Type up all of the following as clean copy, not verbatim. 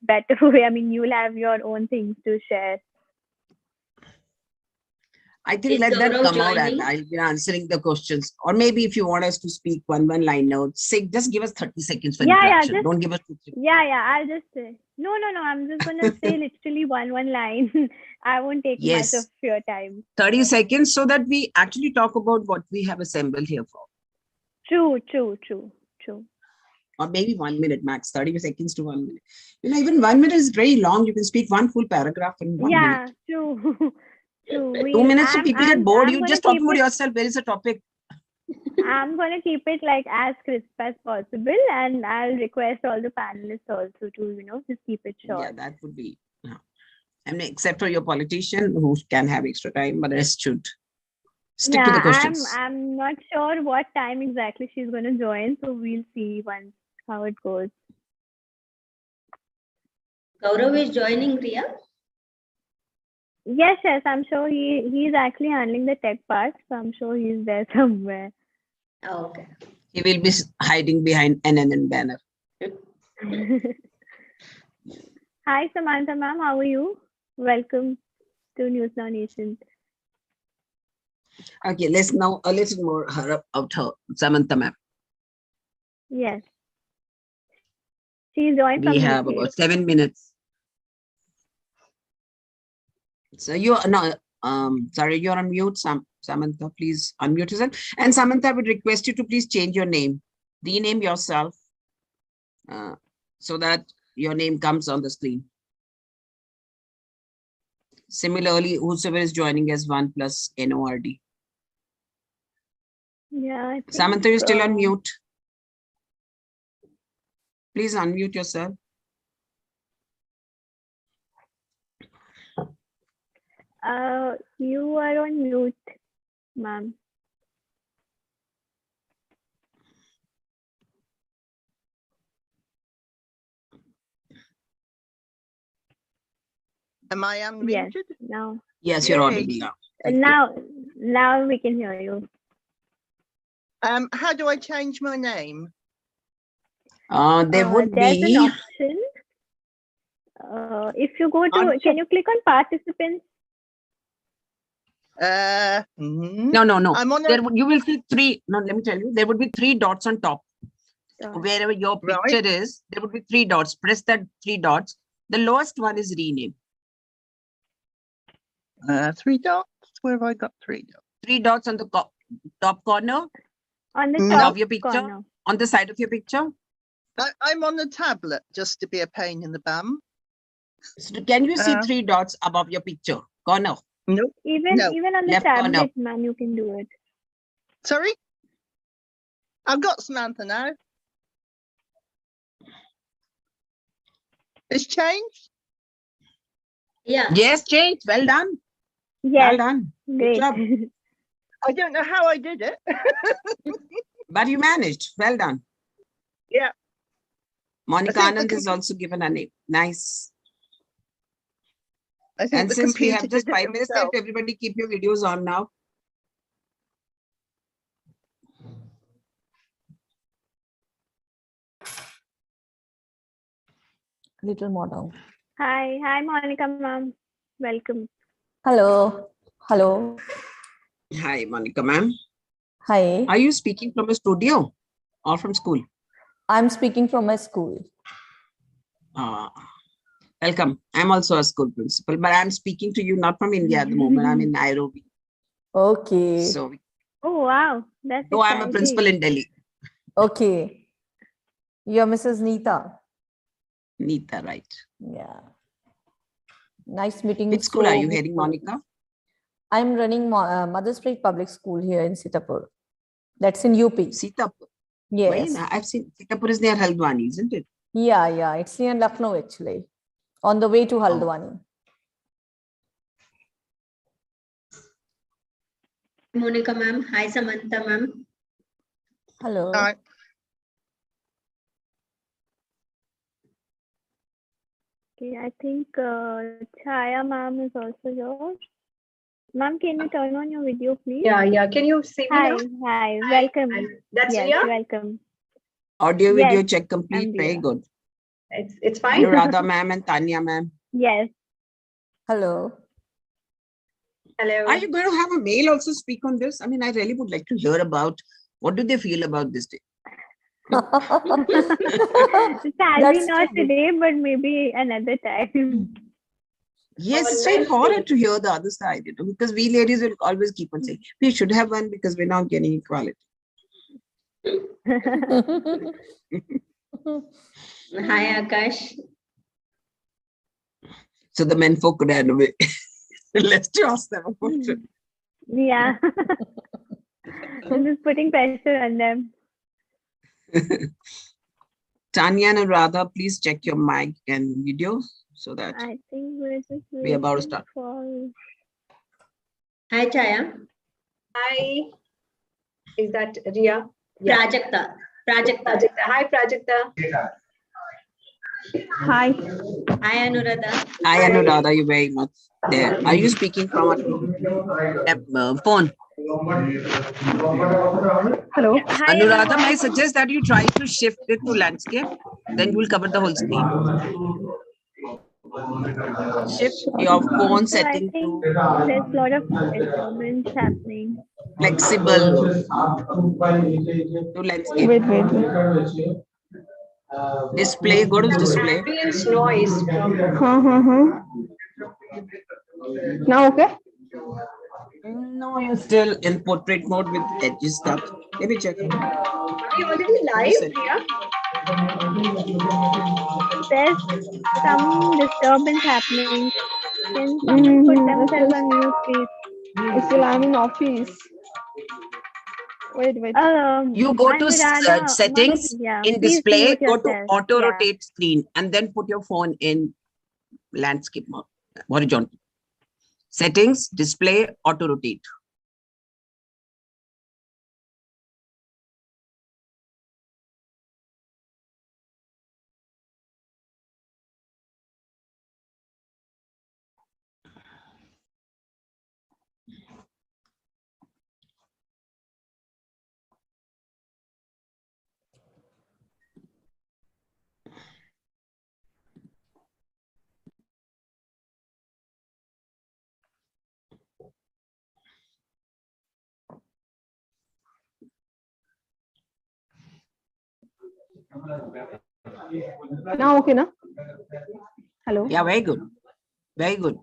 better way. I mean, you'll have your own things to share. I think let that come out and I'll be answering the questions. Or maybe if you want us to speak one-line notes, say just give us 30 seconds for introduction. Don't give us 2, 3. I'll just say. No. I'm just gonna say literally one line. I won't take much of your time. 30 seconds so that we actually talk about what we have assembled here for. True. Or maybe 1 minute max, 30 seconds to 1 minute. Even 1 minute is very long. You can speak one full paragraph in 1 minute. Yeah, true. 2 minutes so people get bored. You just talk about yourself. Where is the topic? I'm going to keep it like as crisp as possible, and I'll request all the panelists also to, just keep it short. Yeah, that would be. I mean, except for your politician who can have extra time, but the rest should stick to the questions. I'm not sure what time exactly she's going to join, so we'll see once how it goes. Gaurav is joining, Rhea? Yes, I'm sure he's actually handling the tech part, so I'm sure he's there somewhere. Oh, okay. He will be hiding behind NNN banner. Hi, Samantha ma'am, how are you? Welcome to NewsNowNation. Okay, let's now a little more about her, Samantha ma'am. Yes. She's joined. We have about 7 minutes. So you're sorry, you're on mute, Samantha. Please unmute yourself. And Samantha, I would request you to please change your name, rename yourself, so that your name comes on the screen. Similarly, whosoever is joining as 1 plus NORD. Yeah. Samantha, you're still on mute. Please unmute yourself. You are on mute, ma'am. Am I unmuted? Yes, now. Yes, you're audible now. Now we can hear you. How do I change my name? There would there's be an option. If you go to, can you click on participants? No. I'm on you will see 3. No, let me tell you, there would be 3 dots on top. Wherever your picture is, there would be 3 dots. Press that 3 dots. The lowest one is rename. 3 dots. Where have I got 3 dots? 3 dots on the top corner. On the top of your picture. corner. On the side of your picture. I'm on the tablet, just to be a pain in the bum. So can you see 3 dots above your picture? Corner. Nope. Even on the Left tablet, corner. man, you can do it. Sorry? I've got Samantha now. It's changed? Yeah. Yes, change. Well done. Yes. Well done. Great. Good job. I don't know how I did it. But you managed. Well done. Yeah. Monica Anand is also given a name. Nice. I think And the since we computer have just did it 5 minutes himself. left, everybody keep your videos on now. Little more down. Hi, Monica ma'am. Welcome. Hello. Hi, Monica ma'am. Hi. Are you speaking from a studio or from school? I'm speaking from my school. Welcome. I'm also a school principal, but I'm speaking to you not from India at the moment. I'm in Nairobi. Okay. So, Oh, wow. That's exciting. I'm a principal in Delhi. Okay. You're Mrs. Nita. Nita, right. Yeah. Nice meeting you. Which school are you heading, Monica? I'm running Mother Street Public School here in Sitapur. That's in UP. Sitapur. Yes. I've seen Sitapur is near Haldwani, isn't it? Yeah. It's near Lucknow actually. On the way to Haldwani. Monica ma'am. Hi, Samantha ma'am. Hello. Hi. Okay, I think Chaya ma'am is also here. Ma'am, can you turn on your video, please? Yeah. Can you see me now? Hi. Welcome. That's yes, Rhea? welcome. Audio video Yes, check complete. Very good. It's fine. Anuradha ma'am and Tanya ma'am. Yes. Hello. Hello. Are you going to have a male also speak on this? I mean, I really would like to hear about what do they feel about this day. Sadly That's not too good. today, but maybe another time. Yes, Oh, it's very nice. important to hear the other side, you know, because we ladies will always keep on saying, we should have one because we're not getting equality. Hi, Akash. So the men folk ran away. Let's ask them a question. Yeah. I'm just putting pressure on them. Tanya and Radha, please check your mic and video so that I think we're just we're about to waiting start. for. Hi, Chaya. Hi. Is that Rhea? Yeah. Prajakta. Prajakta. Prajakta. Hi, Prajakta. Hi. Hi, Anuradha. Hi, Anuradha, you very much there. Are you speaking from a phone? Hello. Hi, Anuradha, may I suggest that you try to shift it to landscape? Then you will cover the whole screen. Shift your phone So I setting think to there's a lot of disturbance happening. flexible to landscape. Wait. Display, go to display. Ambience noise from Now okay? No, you're still in portrait mode with edges cut. Let me check. Are you already live, Listen. Rhea? There's some disturbance happening. Can someone put themselves on mute, please? Still I'm in office. Wait. You go to Anuradha, settings yeah, in please display, mute go to yourself. auto Yeah. rotate screen and then put your phone in landscape mode, horizontal. Settings, display, auto rotate. Now okay, na? Hello. Yeah, very good. Very good.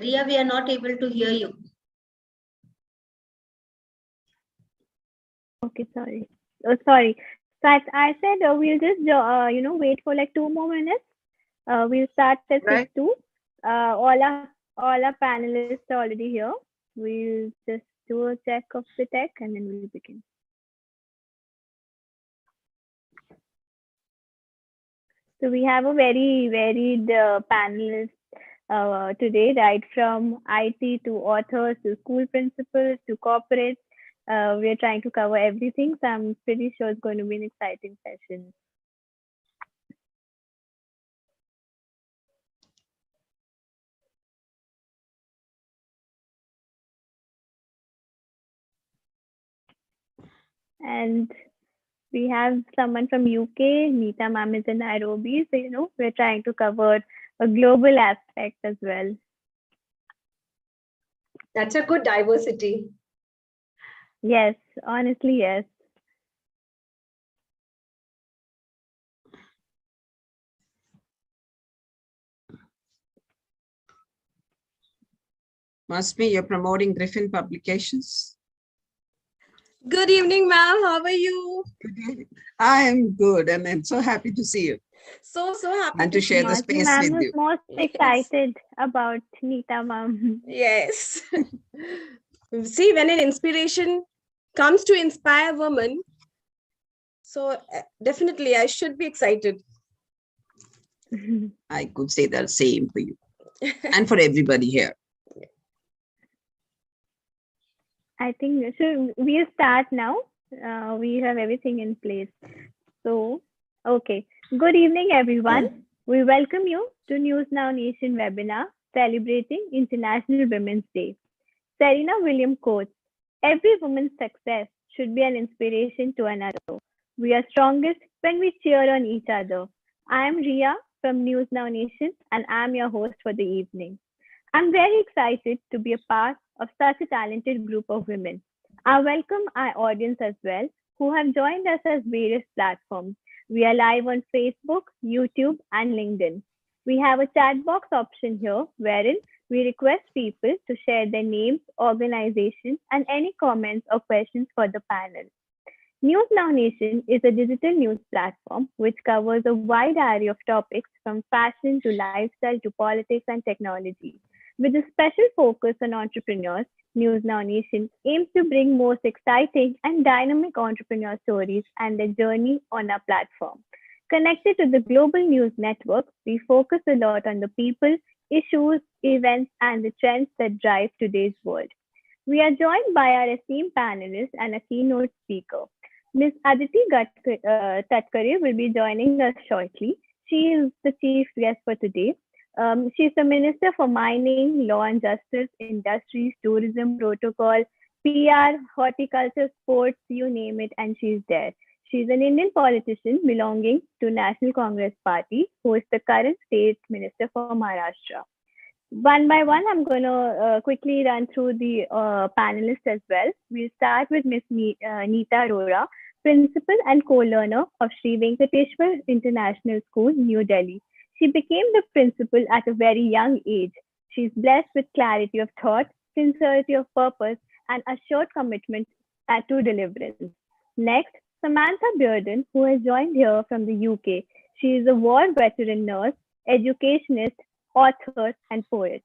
Rhea, we are not able to hear you. Okay, sorry. Oh, sorry. So I said we'll just wait for like 2 more minutes. We'll start at Right. 6:02. All our panelists are already here. We'll just do a check of the tech and then we'll begin. So we have a very varied panelist today, right from IT to authors to school principals to corporates. We're trying to cover everything. So I'm pretty sure it's going to be an exciting session. And we have someone from UK, Nita ma'am is in Nairobi. So, we're trying to cover a global aspect as well. That's a good diversity. Yes, honestly, yes. Must be you're promoting Griffin publications. Good evening, ma'am. How are you? I am good, and I'm so happy to see you So happy and to share the see Mousumi space ma'am with was you. most Yes. excited about Nita ma'am. Yes. See, when an inspiration comes to inspire women, so definitely I should be excited. I could say the same for you and for everybody here. I think so. We'll start now. We have everything in place. So, okay. Good evening, everyone. We welcome you to News Now Nation webinar celebrating International Women's Day. Serena Williams quotes, "Every woman's success should be an inspiration to another. We are strongest when we cheer on each other." I am Rhea from News Now Nation, and I'm your host for the evening. I'm very excited to be a part of such a talented group of women. I welcome our audience as well, who have joined us as various platforms. We are live on Facebook, YouTube, and LinkedIn. We have a chat box option here wherein we request people to share their names, organization, and any comments or questions for the panel. NewsNowNation is a digital news platform which covers a wide array of topics from fashion to lifestyle to politics and technology. With a special focus on entrepreneurs, NewsNowNation aims to bring most exciting and dynamic entrepreneur stories and their journey on our platform. Connected to the global news network, we focus a lot on the people, issues, events, and the trends that drive today's world. We are joined by our esteemed panelists and a keynote speaker. Ms. Aditi Tatkare will be joining us shortly. She is the chief guest for today. She's the Minister for Mining, Law and Justice, Industries, Tourism, Protocol, PR, Horticulture, Sports, you name it, and she's there. She's an Indian politician belonging to National Congress Party, who is the current State Minister for Maharashtra. One by one, I'm going to quickly run through the panelists as well. We'll start with Ms. Nita Arora, Principal and co-learner of Sri Venkateshwar International School, New Delhi. She became the principal at a very young age. She's blessed with clarity of thought, sincerity of purpose, and assured commitment to deliverance. Next, Samantha Beardon, who has joined here from the UK. She is a war veteran nurse, educationist, author, and poet.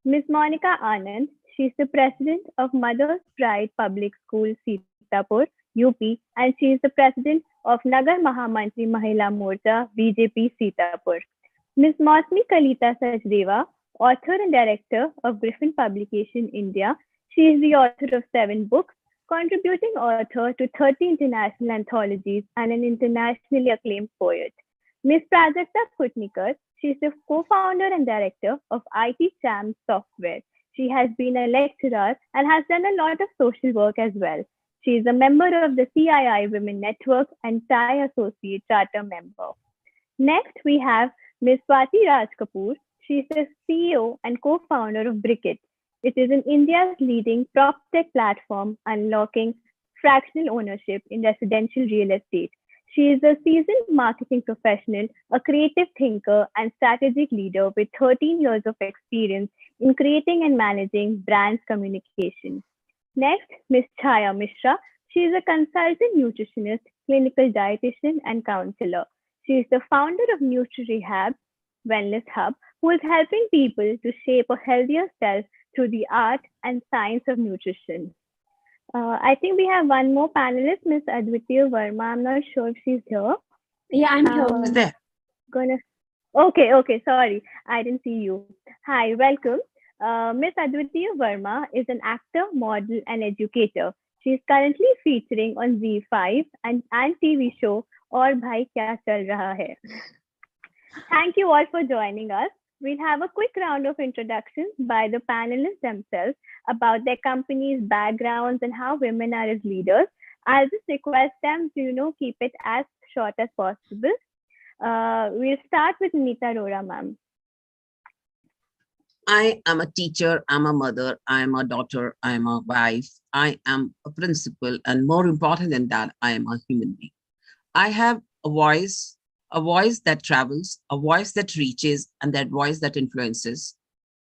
Ms. Monica Anand, she's the president of Mother's Pride Public School, Sitapur, UP, and she is the president of Nagar Maha Mantri Mahila Morcha, B.J.P. Sitapur. Ms. Mousumi Kalita Sachdeva, author and director of GRIFFIN Publication India. She is the author of 7 books, contributing author to 30 international anthologies, and an internationally acclaimed poet. Ms. Prajakta Kutniker, she is the co-founder and director of IT Cham Software. She has been a lecturer and has done a lot of social work as well. She is a member of the CII Women Network and Thai Associate Charter member. Next, we have Ms. Swati Raj Kapoor. She is the CEO and co-founder of Brickit. It is in India's leading PropTech platform unlocking fractional ownership in residential real estate. She is a seasoned marketing professional, a creative thinker, and strategic leader with 13 years of experience in creating and managing brands communication. Next, Ms. Chaya Mishra. She is a consultant nutritionist, clinical dietitian, and counselor. She is the founder of NutriRehab Wellness Hub, who is helping people to shape a healthier self through the art and science of nutrition. I think we have one more panelist, Ms. Advitiya Verma. I'm not sure if she's here. Yeah, I'm here. Who's there? Okay, sorry. I didn't see you. Hi, welcome. Ms. Advitiya Verma is an actor, model, and educator. She is currently featuring on Z5 and TV show Aur Bhai Kya Chal Raha Hai. Thank you all for joining us. We'll have a quick round of introductions by the panelists themselves about their company's backgrounds and how women are as leaders. I'll just request them to, keep it as short as possible. We'll start with Nita Arora, ma'am. I am a teacher, I'm a mother, I am a daughter, I am a wife, I am a principal, and more important than that, I am a human being. I have a voice that travels, a voice that reaches, and that voice that influences.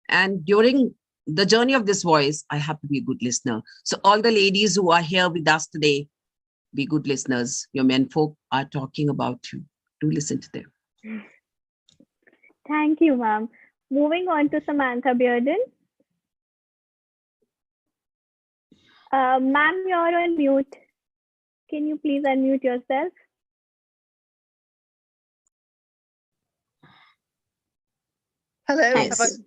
And during the journey of this voice, I have to be a good listener. So all the ladies who are here with us today, be good listeners. Your menfolk are talking about you. Do listen to them. Thank you, ma'am. Moving on to Samantha Beardon. Ma'am, you're on mute. Can you please unmute yourself? Hello, Yes.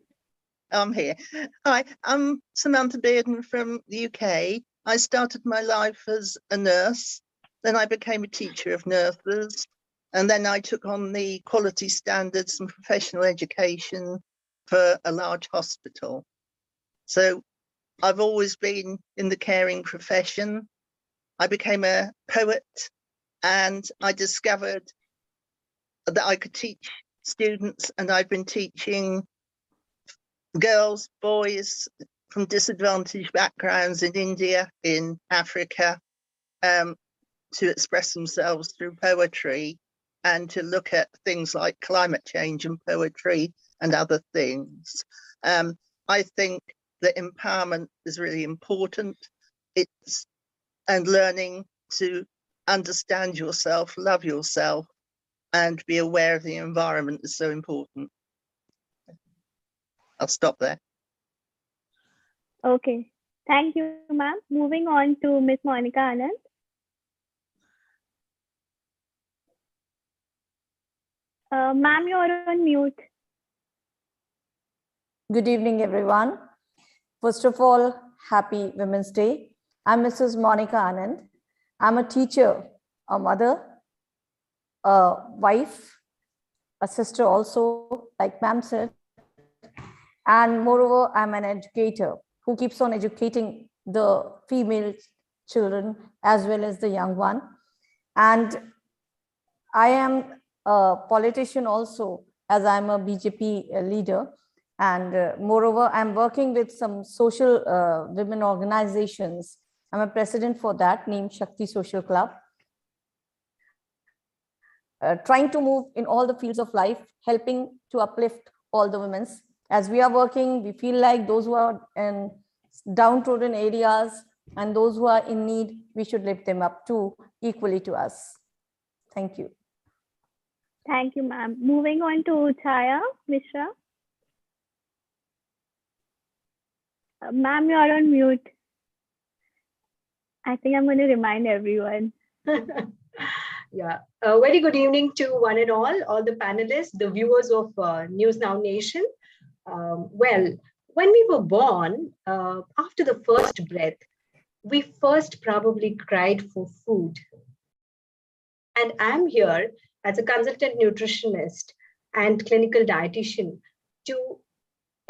I'm here. Hi, I'm Samantha Beardon from the UK. I started my life as a nurse, then I became a teacher of nurses, and then I took on the quality standards and professional education for a large hospital. So I've always been in the caring profession. I became a poet, and I discovered that I could teach students, and I've been teaching girls, boys from disadvantaged backgrounds in India, in Africa, to express themselves through poetry and to look at things like climate change and poetry and other things. I think that empowerment is really important. And learning to understand yourself, love yourself, and be aware of the environment is so important. I'll stop there. Okay. Thank you, ma'am. Moving on to Ms. Monica Anand. Ma'am, you're on mute. Good evening, everyone. First of all, happy Women's Day. I'm Mrs. Monica Anand. I'm a teacher, a mother, a wife, a sister also, like ma'am said. And moreover, I'm an educator who keeps on educating the female children as well as the young one. And I am a politician also, as I'm a B.J.P leader. And moreover, I'm working with some social women organizations. I'm a president for that, named Shakti Social Club. Trying to move in all the fields of life, helping to uplift all the women. As we are working, we feel like those who are in downtrodden areas and those who are in need, we should lift them up too, equally to us. Thank you. Thank you, ma'am. Moving on to Chaya Mishra. Ma'am, you're on mute. I think I'm going to remind everyone. Yeah, a very good evening to one and all the panelists, the viewers of NewsNowNation. Well, when we were born, after the first breath, we first probably cried for food. And I'm here as a consultant nutritionist and clinical dietitian to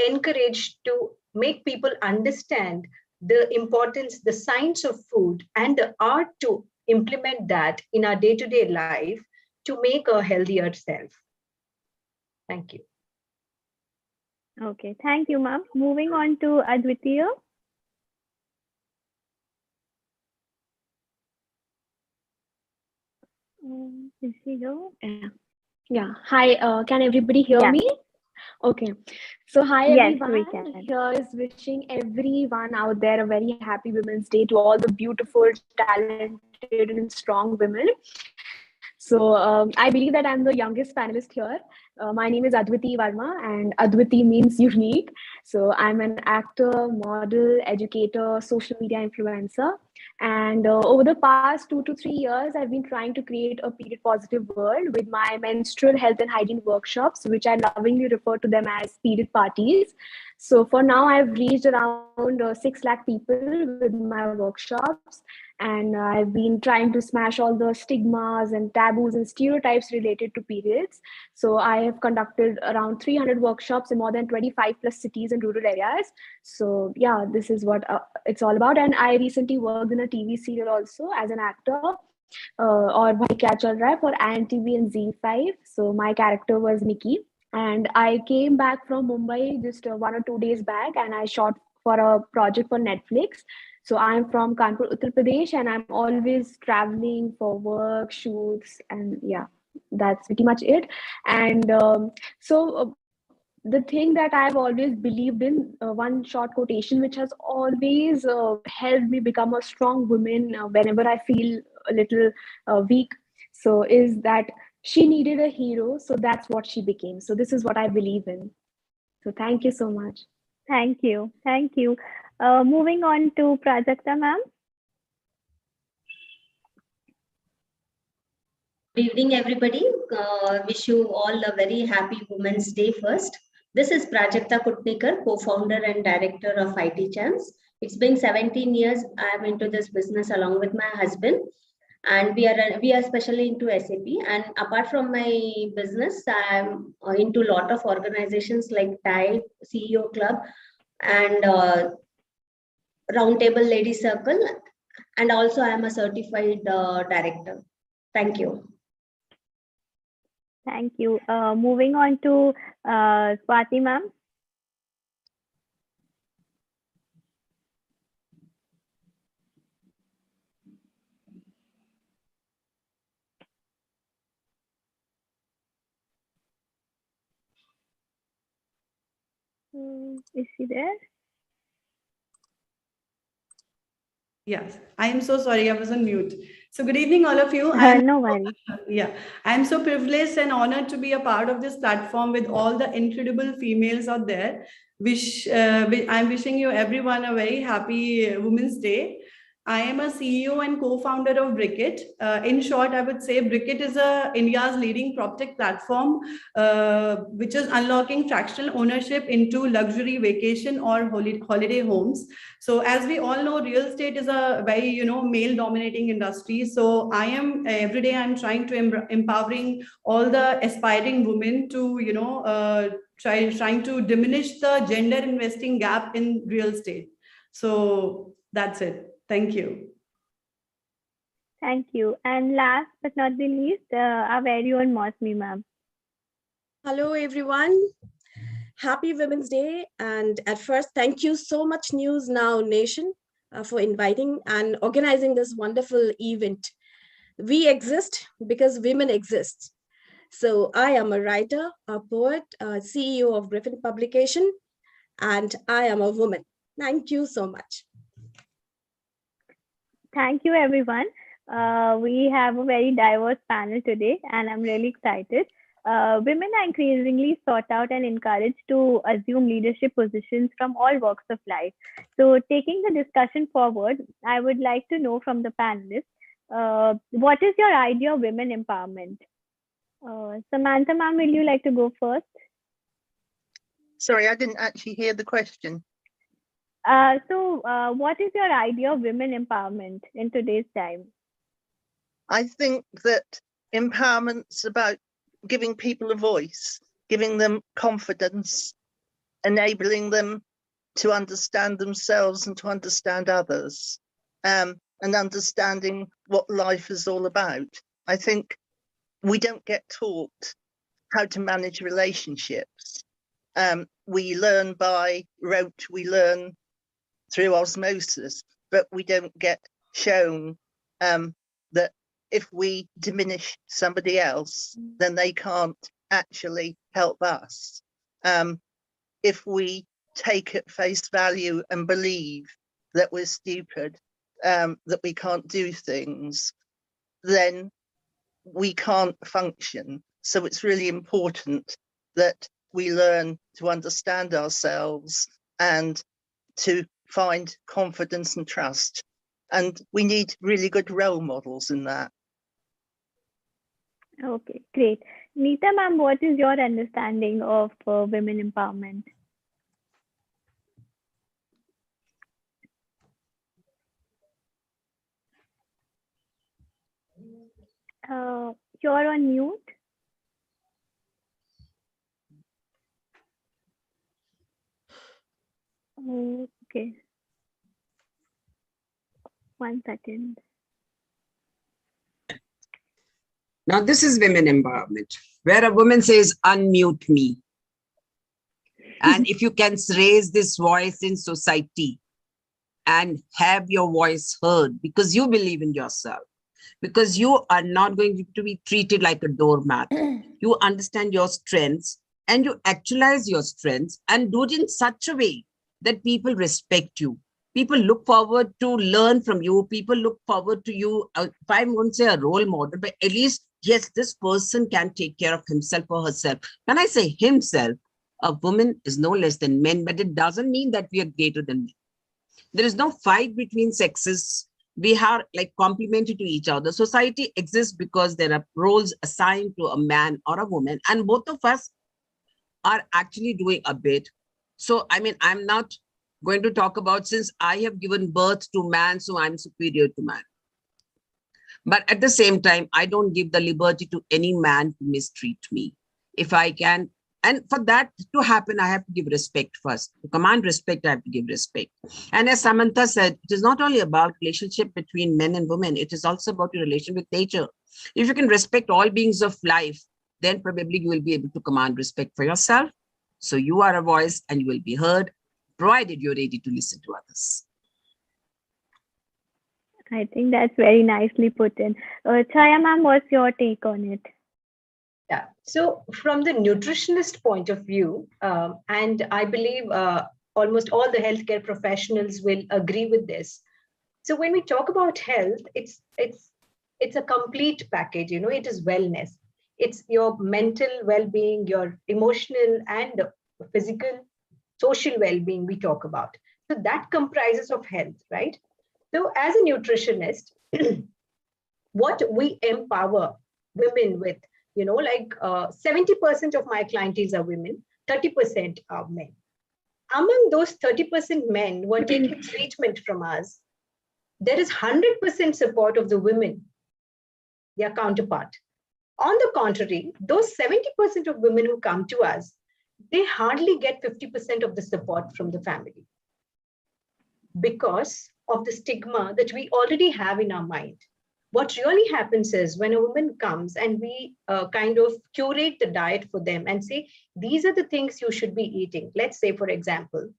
encourage, to make people understand the importance, the science of food and the art to implement that in our day-to-day life to make a healthier self. Thank you. Okay, thank you, ma'am. Moving on to Advitiya. Is she here? Yeah. Hi, can everybody hear Yeah. me? Okay. So hi, Yes, everyone. we can. Here is wishing everyone out there a very happy Women's Day, to all the beautiful, talented and strong women. So I believe that I'm the youngest panelist here. My name is Adviti Varma, and Adviti means unique. So I'm an actor, model, educator, social media influencer. And over the past 2 to 3 years, I've been trying to create a period positive world with my menstrual health and hygiene workshops, which I lovingly refer to them as period parties. So for now, I've reached around 6 lakh people with my workshops. And I've been trying to smash all the stigmas and taboos and stereotypes related to periods. So I have conducted around 300 workshops in more than 25 plus cities and rural areas. So yeah, this is what it's all about. And I recently worked in a TV serial also as an actor, or Bhai Kya Chal Raha Hai for INTV and Z5. So my character was Nikki. And I came back from Mumbai just 1 or 2 days back, and I shot for a project for Netflix. So I'm from Kanpur, Uttar Pradesh, and I'm always traveling for work, shoots, and yeah, that's pretty much it. And the thing that I've always believed in, one short quotation which has always helped me become a strong woman whenever I feel a little weak. So is that she needed a hero, so that's what she became. So this is what I believe in. So thank you so much. Thank you. Thank you. Moving on to Prajakta ma'am. Good evening, everybody. Wish you all a very happy Women's Day first. This is Prajakta Kutniker, co-founder and director of IT Champs. It's been 17 years I'm into this business along with my husband, and we are especially into SAP. And apart from my business, I'm into a lot of organizations like TIE, CEO Club, and Roundtable Lady Circle, and also I'm a certified director. Thank you. Thank you. Moving on to Swati ma'am. Is she there? Yes, I am so sorry, I was on mute. So good evening, all of you. No worries. Yeah, I am so privileged and honored to be a part of this platform with all the incredible females out there. I'm wishing you everyone a very happy Women's Day. I am a CEO and co-founder of Bricket. In short, I would say Bricket is India's leading PropTech platform, which is unlocking fractional ownership into luxury vacation or holiday homes. So as we all know, real estate is a very, male-dominating industry. So I am every day I'm trying to empowering all the aspiring women to, trying to diminish the gender investing gap in real estate. So that's it. Thank you. Thank you. And last but not the least, our very own Mousumi ma'am. Hello, everyone. Happy Women's Day. And at first, thank you so much, NewsNowNation, for inviting and organizing this wonderful event. We exist because women exist. So I am a writer, a poet, a CEO of GRIFFIN publication, and I am a woman. Thank you so much. Thank you, everyone. We have a very diverse panel today, and I'm really excited. Women are increasingly sought out and encouraged to assume leadership positions from all walks of life. So taking the discussion forward, I would like to know from the panelists, what is your idea of women empowerment? Samantha ma'am, will you like to go first? Sorry, I didn't actually hear the question. What is your idea of women empowerment in today's time? I think that empowerment's about giving people a voice, giving them confidence, enabling them to understand themselves and to understand others, and understanding what life is all about. I think we don't get taught how to manage relationships. We learn by rote, we learn through osmosis, but we don't get shown that if we diminish somebody else, then they can't actually help us. If we take at face value and believe that we're stupid, that we can't do things, then we can't function. So it's really important that we learn to understand ourselves and to find confidence and trust. And we need really good role models in that. Okay, great. Nita ma'am, what is your understanding of women empowerment? You're on mute. Oh, okay. 1 second. Now, this is women empowerment, where a woman says, unmute me. And if you can raise this voice in society and have your voice heard because you believe in yourself, because you are not going to be treated like a doormat. You understand your strengths and you actualize your strengths and do it in such a way that people respect you. People look forward to learn from you. People look forward to you. If I won't say a role model, but at least, yes, this person can take care of himself or herself. When I say himself, a woman is no less than men, but it doesn't mean that we are greater than men. There is no fight between sexes. We are like complementary to each other. Society exists because there are roles assigned to a man or a woman, and both of us are actually doing a bit. So, I mean, I'm not going to talk about since I have given birth to man, so I'm superior to man. But at the same time, I don't give the liberty to any man to mistreat me. If I can, and for that to happen, I have to give respect first. To command respect, I have to give respect. And as Samantha said, it is not only about relationship between men and women, it is also about your relation with nature. If you can respect all beings of life, then probably you will be able to command respect for yourself. So you are a voice and you will be heard, provided you're ready to listen to others. I think that's very nicely put in. Chaya ma'am, what's your take on it? Yeah, so from the nutritionist point of view, and I believe almost all the healthcare professionals will agree with this. So when we talk about health, it's a complete package, you know, it is wellness. It's your mental well-being, your emotional and physical, social well-being we talk about. So that comprises of health, right? So as a nutritionist, what we empower women with, you know, like 70% of my clients are women, 30% are men. Among those 30% men who are taking treatment from us, there is 100% support of the women, their counterpart. On the contrary, those 70% of women who come to us, they hardly get 50% of the support from the family because of the stigma that we already have in our mind. What really happens is when a woman comes and we kind of curate the diet for them and say, these are the things you should be eating. Let's say, for example,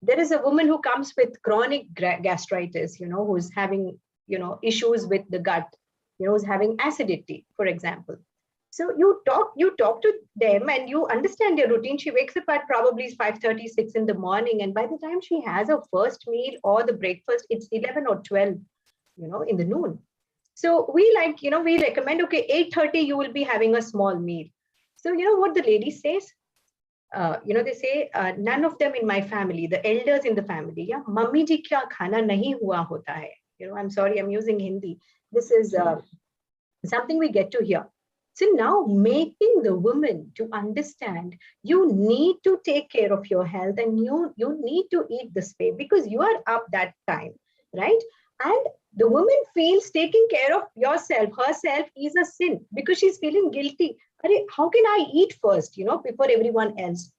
there is a woman who comes with chronic gastritis, you know, who's having, you know, issues with the gut, you know, who's having acidity, for example. So you talk to them and you understand their routine. She wakes up at probably 5:30, 6 in the morning. And by the time she has her first meal or the breakfast, it's 11 or 12, you know, in the noon. So we like, you know, we recommend, okay, 8:30, you will be having a small meal. So, you know what the lady says? You know, they say, none of them in my family, the elders in the family, yeah, mummy ji kya khana nahi hua hota hai. You know, I'm sorry, I'm using Hindi. This is something we get to hear. So now making the woman to understand you need to take care of your health and you need to eat this way because you are up that time, right? And the woman feels taking care of herself is a sin because she's feeling guilty. How can I eat first, you know, before everyone else?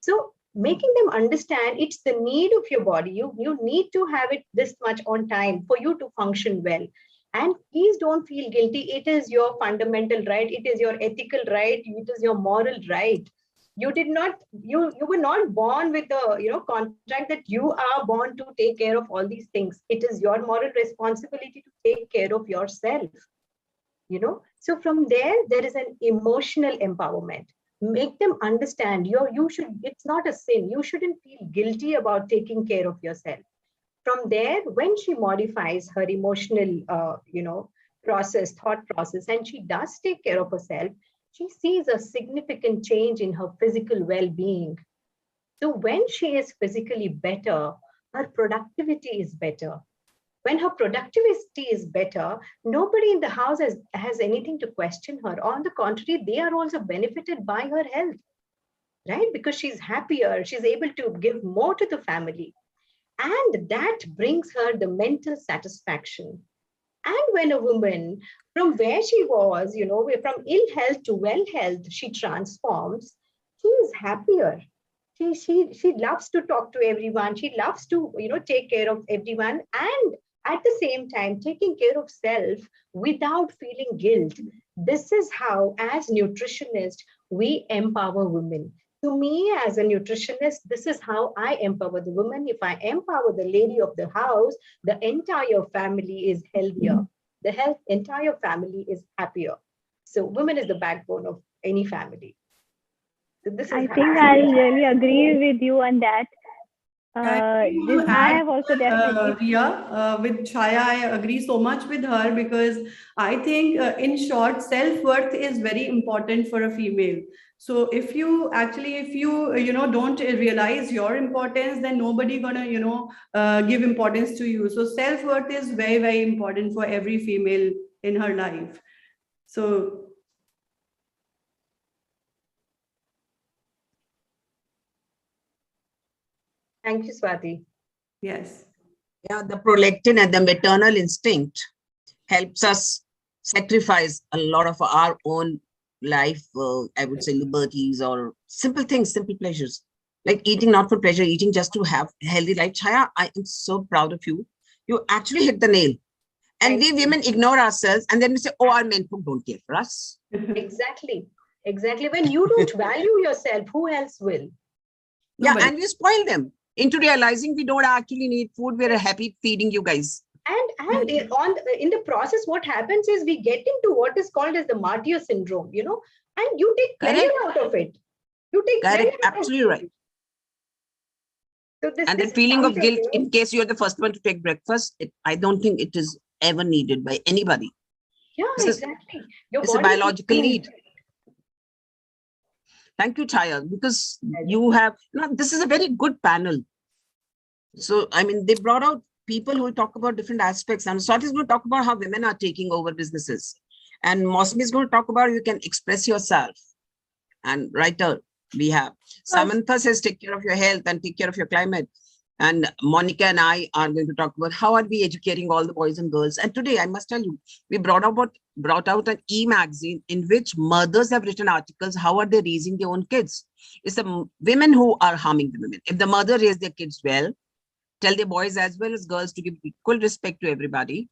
So making them understand it's the need of your body. You need to have it this much on time for you to function well. And please don't feel guilty. It is your fundamental right. It is your ethical right. It is your moral right. You were not born with a, you know, contract that you are born to take care of all these things. It is your moral responsibility to take care of yourself, you know. So from there is an emotional empowerment. Make them understand it's not a sin. You shouldn't feel guilty about taking care of yourself. From there, when she modifies her emotional, thought process, and she does take care of herself, she sees a significant change in her physical well-being. So when she is physically better, her productivity is better. When her productivity is better, nobody in the house has anything to question her. On the contrary, they are also benefited by her health, right? Because she's happier, she's able to give more to the family. And that brings her the mental satisfaction. And when a woman, from where she was, you know, from ill health to well health, she transforms, she is happier. She loves to talk to everyone. She loves to, you know, take care of everyone. And at the same time, taking care of self without feeling guilt. This is how, as nutritionists, we empower women. To me, as a nutritionist, this is how I empower the woman. If I empower the lady of the house, the entire family is healthier. The entire family is happier. So women is the backbone of any family. So this is I think I really agree with you on that. I I have also definitely. Rhea, with Chaya, I agree so much with her because I think, in short, self-worth is very important for a female. So if you don't realize your importance, then nobody gonna, give importance to you. So self-worth is very, very important for every female in her life. So thank you, Swati. yes. Yeah, the prolactin and the maternal instinct helps us sacrifice a lot of our own life, I would say liberties or simple things, simple pleasures, like eating not for pleasure, eating just to have a healthy life. Chaya, I am so proud of you. You actually hit the nail. And we women ignore ourselves and then we say, oh, our men who don't care for us. Exactly. Exactly. When you don't value yourself, who else will? Yeah, and we spoil them into realizing we don't actually need food. We're happy feeding you guys. And in the process, what happens is we get into what is called as the martyr syndrome, and you take pleasure out of it. You take pleasure. Absolutely right. So and the feeling of guilt in case you're the first one to take breakfast, I don't think it is ever needed by anybody. Yeah, exactly. It's a biological need. Thank you, Chaya, because you have, this is a very good panel. So, I mean, they brought out people who will talk about different aspects. And Swati is going to talk about how women are taking over businesses. And Mousumi is going to talk about you can express yourself. And writer, we have. Samantha says, take care of your health and take care of your climate. And Monica and I are going to talk about how are we educating all the boys and girls. And today, I must tell you, we brought out an e-magazine in which mothers have written articles. How are they raising their own kids? It's the women who are harming the women. If the mother raised their kids well, tell their boys as well as girls to give equal respect to everybody,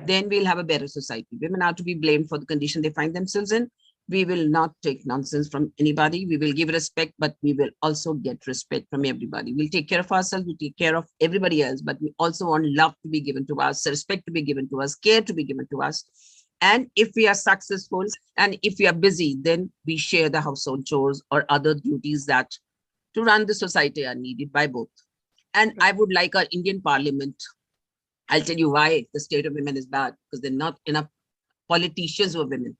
then we'll have a better society. Women are to be blamed for the condition they find themselves in. We will not take nonsense from anybody. We will give respect, but we will also get respect from everybody. We'll take care of ourselves, we take care of everybody else, but we also want love to be given to us, respect to be given to us, care to be given to us. And if we are successful and if we are busy, then we share the household chores or other duties that to run the society are needed by both. And I would like our Indian Parliament. I'll tell you why the state of women is bad, because there are not enough politicians who are women.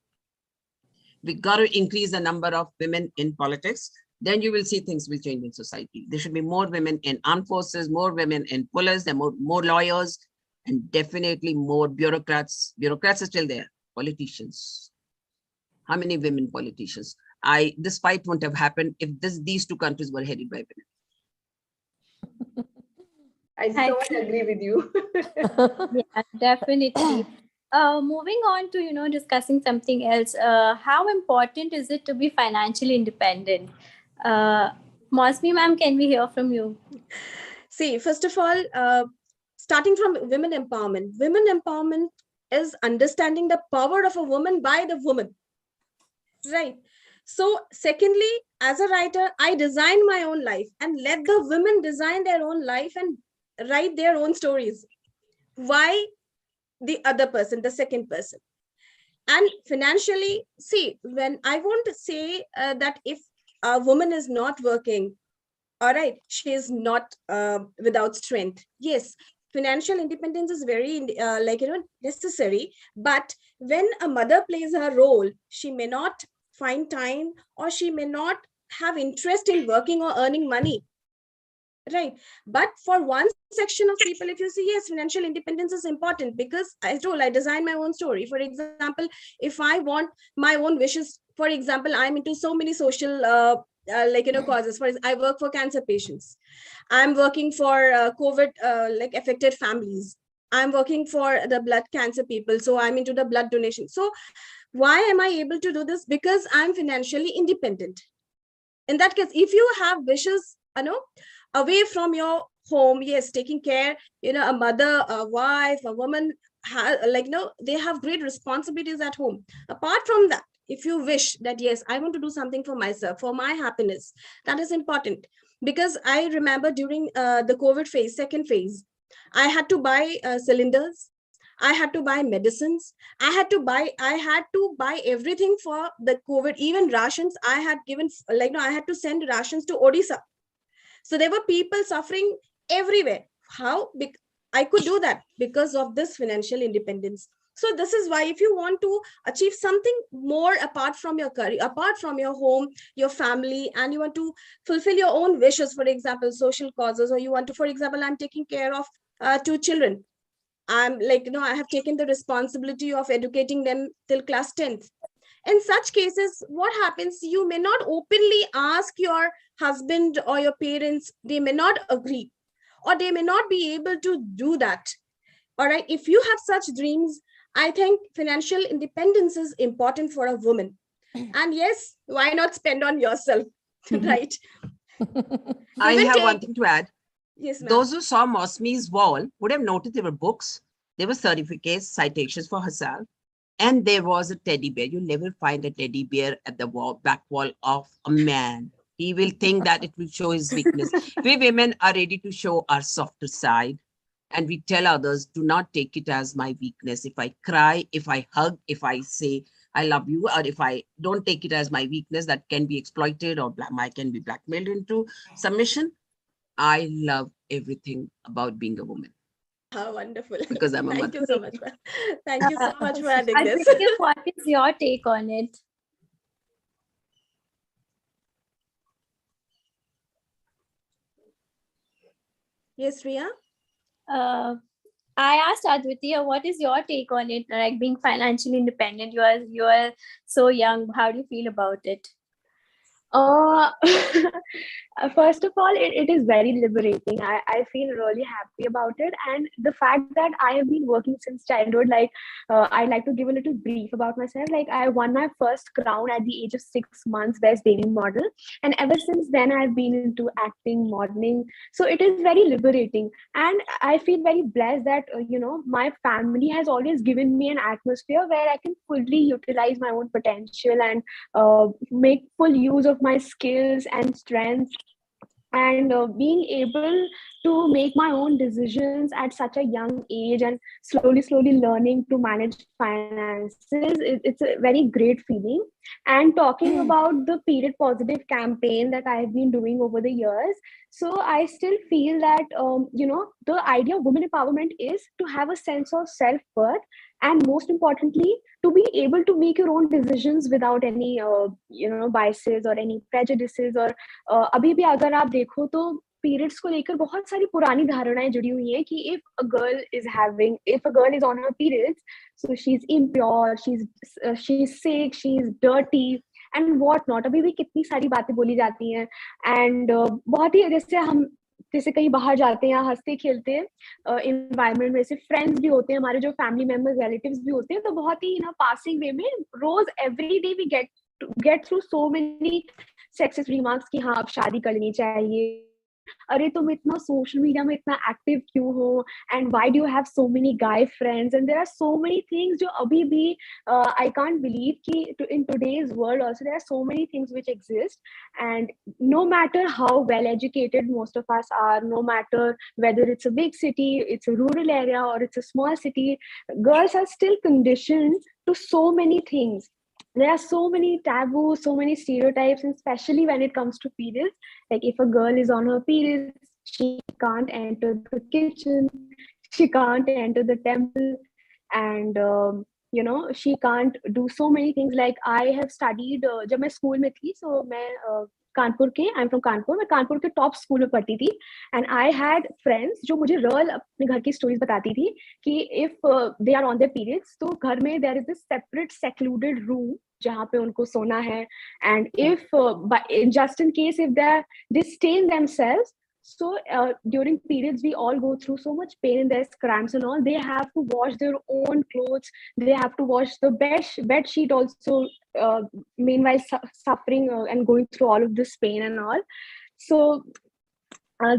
We got to increase the number of women in politics. Then you will see things will change in society. There should be more women in armed forces, more women in police, there are more lawyers, and definitely more bureaucrats. Bureaucrats are still there. Politicians. How many women politicians? This fight wouldn't have happened if these two countries were headed by women. I so much agree with you. Yeah, definitely. Moving on to, discussing something else. How important is it to be financially independent? Mousumi ma'am, can we hear from you? See, first of all, starting from women empowerment is understanding the power of a woman by the woman. Right. So secondly, as a writer, I design my own life and let the women design their own life and write their own stories. Why the other person, the second person? And financially, see, when I want to say that if a woman is not working, all right, she is not without strength. Yes, financial independence is very necessary. But when a mother plays her role, she may not find time or she may not have interest in working or earning money. Right. But for one section of people, if you see, yes, financial independence is important because I design my own story. For example, if I want my own wishes, for example, I'm into so many social causes. For I work for cancer patients. I'm working for COVID affected families. I'm working for the blood cancer people. So I'm into the blood donation. So why am I able to do this? Because I'm financially independent. In that case, if you have wishes, away from your home, yes, taking care, a mother, a wife, a woman, they have great responsibilities at home. Apart from that, if you wish that, yes, I want to do something for myself, for my happiness, that is important. Because I remember during the COVID phase, second phase, I had to buy cylinders. I had to buy medicines. I had to buy everything for the COVID, even rations. I had given, like, no, I had to send rations to Odisha. So there were people suffering everywhere. How? I could do that because of this financial independence. So this is why, if you want to achieve something more apart from your career, apart from your home, your family, and you want to fulfill your own wishes, for example, social causes, or you want to, for example, I'm taking care of 2 children. I'm like, I have taken the responsibility of educating them till class 10th. In such cases, what happens? You may not openly ask your husband or your parents. They may not agree, or they may not be able to do that. All right. If you have such dreams, I think financial independence is important for a woman. And yes, why not spend on yourself? Right. I have one thing to add. Yes, ma'am. Those who saw Mousumi's wall would have noticed there were books, there were certificates, citations for herself, and there was a teddy bear. You'll never find a teddy bear at the back wall of a man. He will think that it will show his weakness. We women are ready to show our softer side, and we tell others, do not take it as my weakness. If I cry, if I hug, if I say I love you, or if I don't take it as my weakness that can be exploited or I can be blackmailed into submission. I love everything about being a woman. How wonderful. Because I'm a Thank mother. you so much. Thank you so much for adding this. What is your take on it? Yes, Rhea? I asked Aditya, what is your take on it? Like being financially independent, you are so young. How do you feel about it? First of all, it is very liberating. I feel really happy about it. And the fact that I have been working since childhood, like I'd like to give a little brief about myself. Like I won my first crown at the age of 6 months, Best Baby Model. And ever since then, I've been into acting, modeling. So it is very liberating. And I feel very blessed that, my family has always given me an atmosphere where I can fully utilize my own potential and make full use of my skills and strengths, and being able to make my own decisions at such a young age and slowly learning to manage finances, it's a very great feeling. And talking about the period positive campaign that I've been doing over the years, so I still feel that the idea of women empowerment is to have a sense of self-worth, and most importantly, to be able to make your own decisions without any biases or any prejudices. और अभी भी अगर आप देखो तो periods को लेकर बहुत सारी पुरानी धारणाएं जुड़ी हुई हैं कि if a girl is on her periods, so she's impure, she's sick, she's dirty and what not. अभी भी कितनी सारी बातें बोली जाती हैं. And बहुत ही जैसे कहीं बाहर जाते हैं, हंसते खेलते हैं इन्वायरमेंट में, से फ्रेंड्स भी होते हैं, हमारे जो फैमिली मेंबर्स, रिलेटिव्स भी होते हैं, तो बहुत ही पासिंग वे में रोज every day we get through so many sexist remarks कि हाँ अब शादी करनी चाहिए, अरे तुम इतना सोशल मीडिया में इतना एक्टिव क्यों हो, and why do you have so many guy friends, and there are so many things जो अभी भी आई कांट बिलीव कि in today's world also there are so many things which exist. And no matter how well educated most of us are, no matter whether it's a big city, it's a rural area, or it's a small city, girls are still conditioned to so many things. There are so many taboos, so many stereotypes, and especially when it comes to periods. Like if a girl is on her periods, she can't enter the kitchen, she can't enter the temple, and she can't do so many things. Like I have studied जब मैं school में थी, so मैं कानपुर के, I am from Kanpur, मैं कानपुर के top school में पढ़ती थी. एंड आई हैड फ्रेंड्स जो मुझे रियल अपने घर की स्टोरीज बताती थी कि if they are on their periods, तो घर में there is this separate secluded room जहाँ पे उनको सोना है. And if just in case if they stain themselves, so during periods we all go through so much pain, and there's cramps and all, they have to wash their own clothes, they have to wash the bed sheet also, meanwhile suffering and going through all of this pain and all. So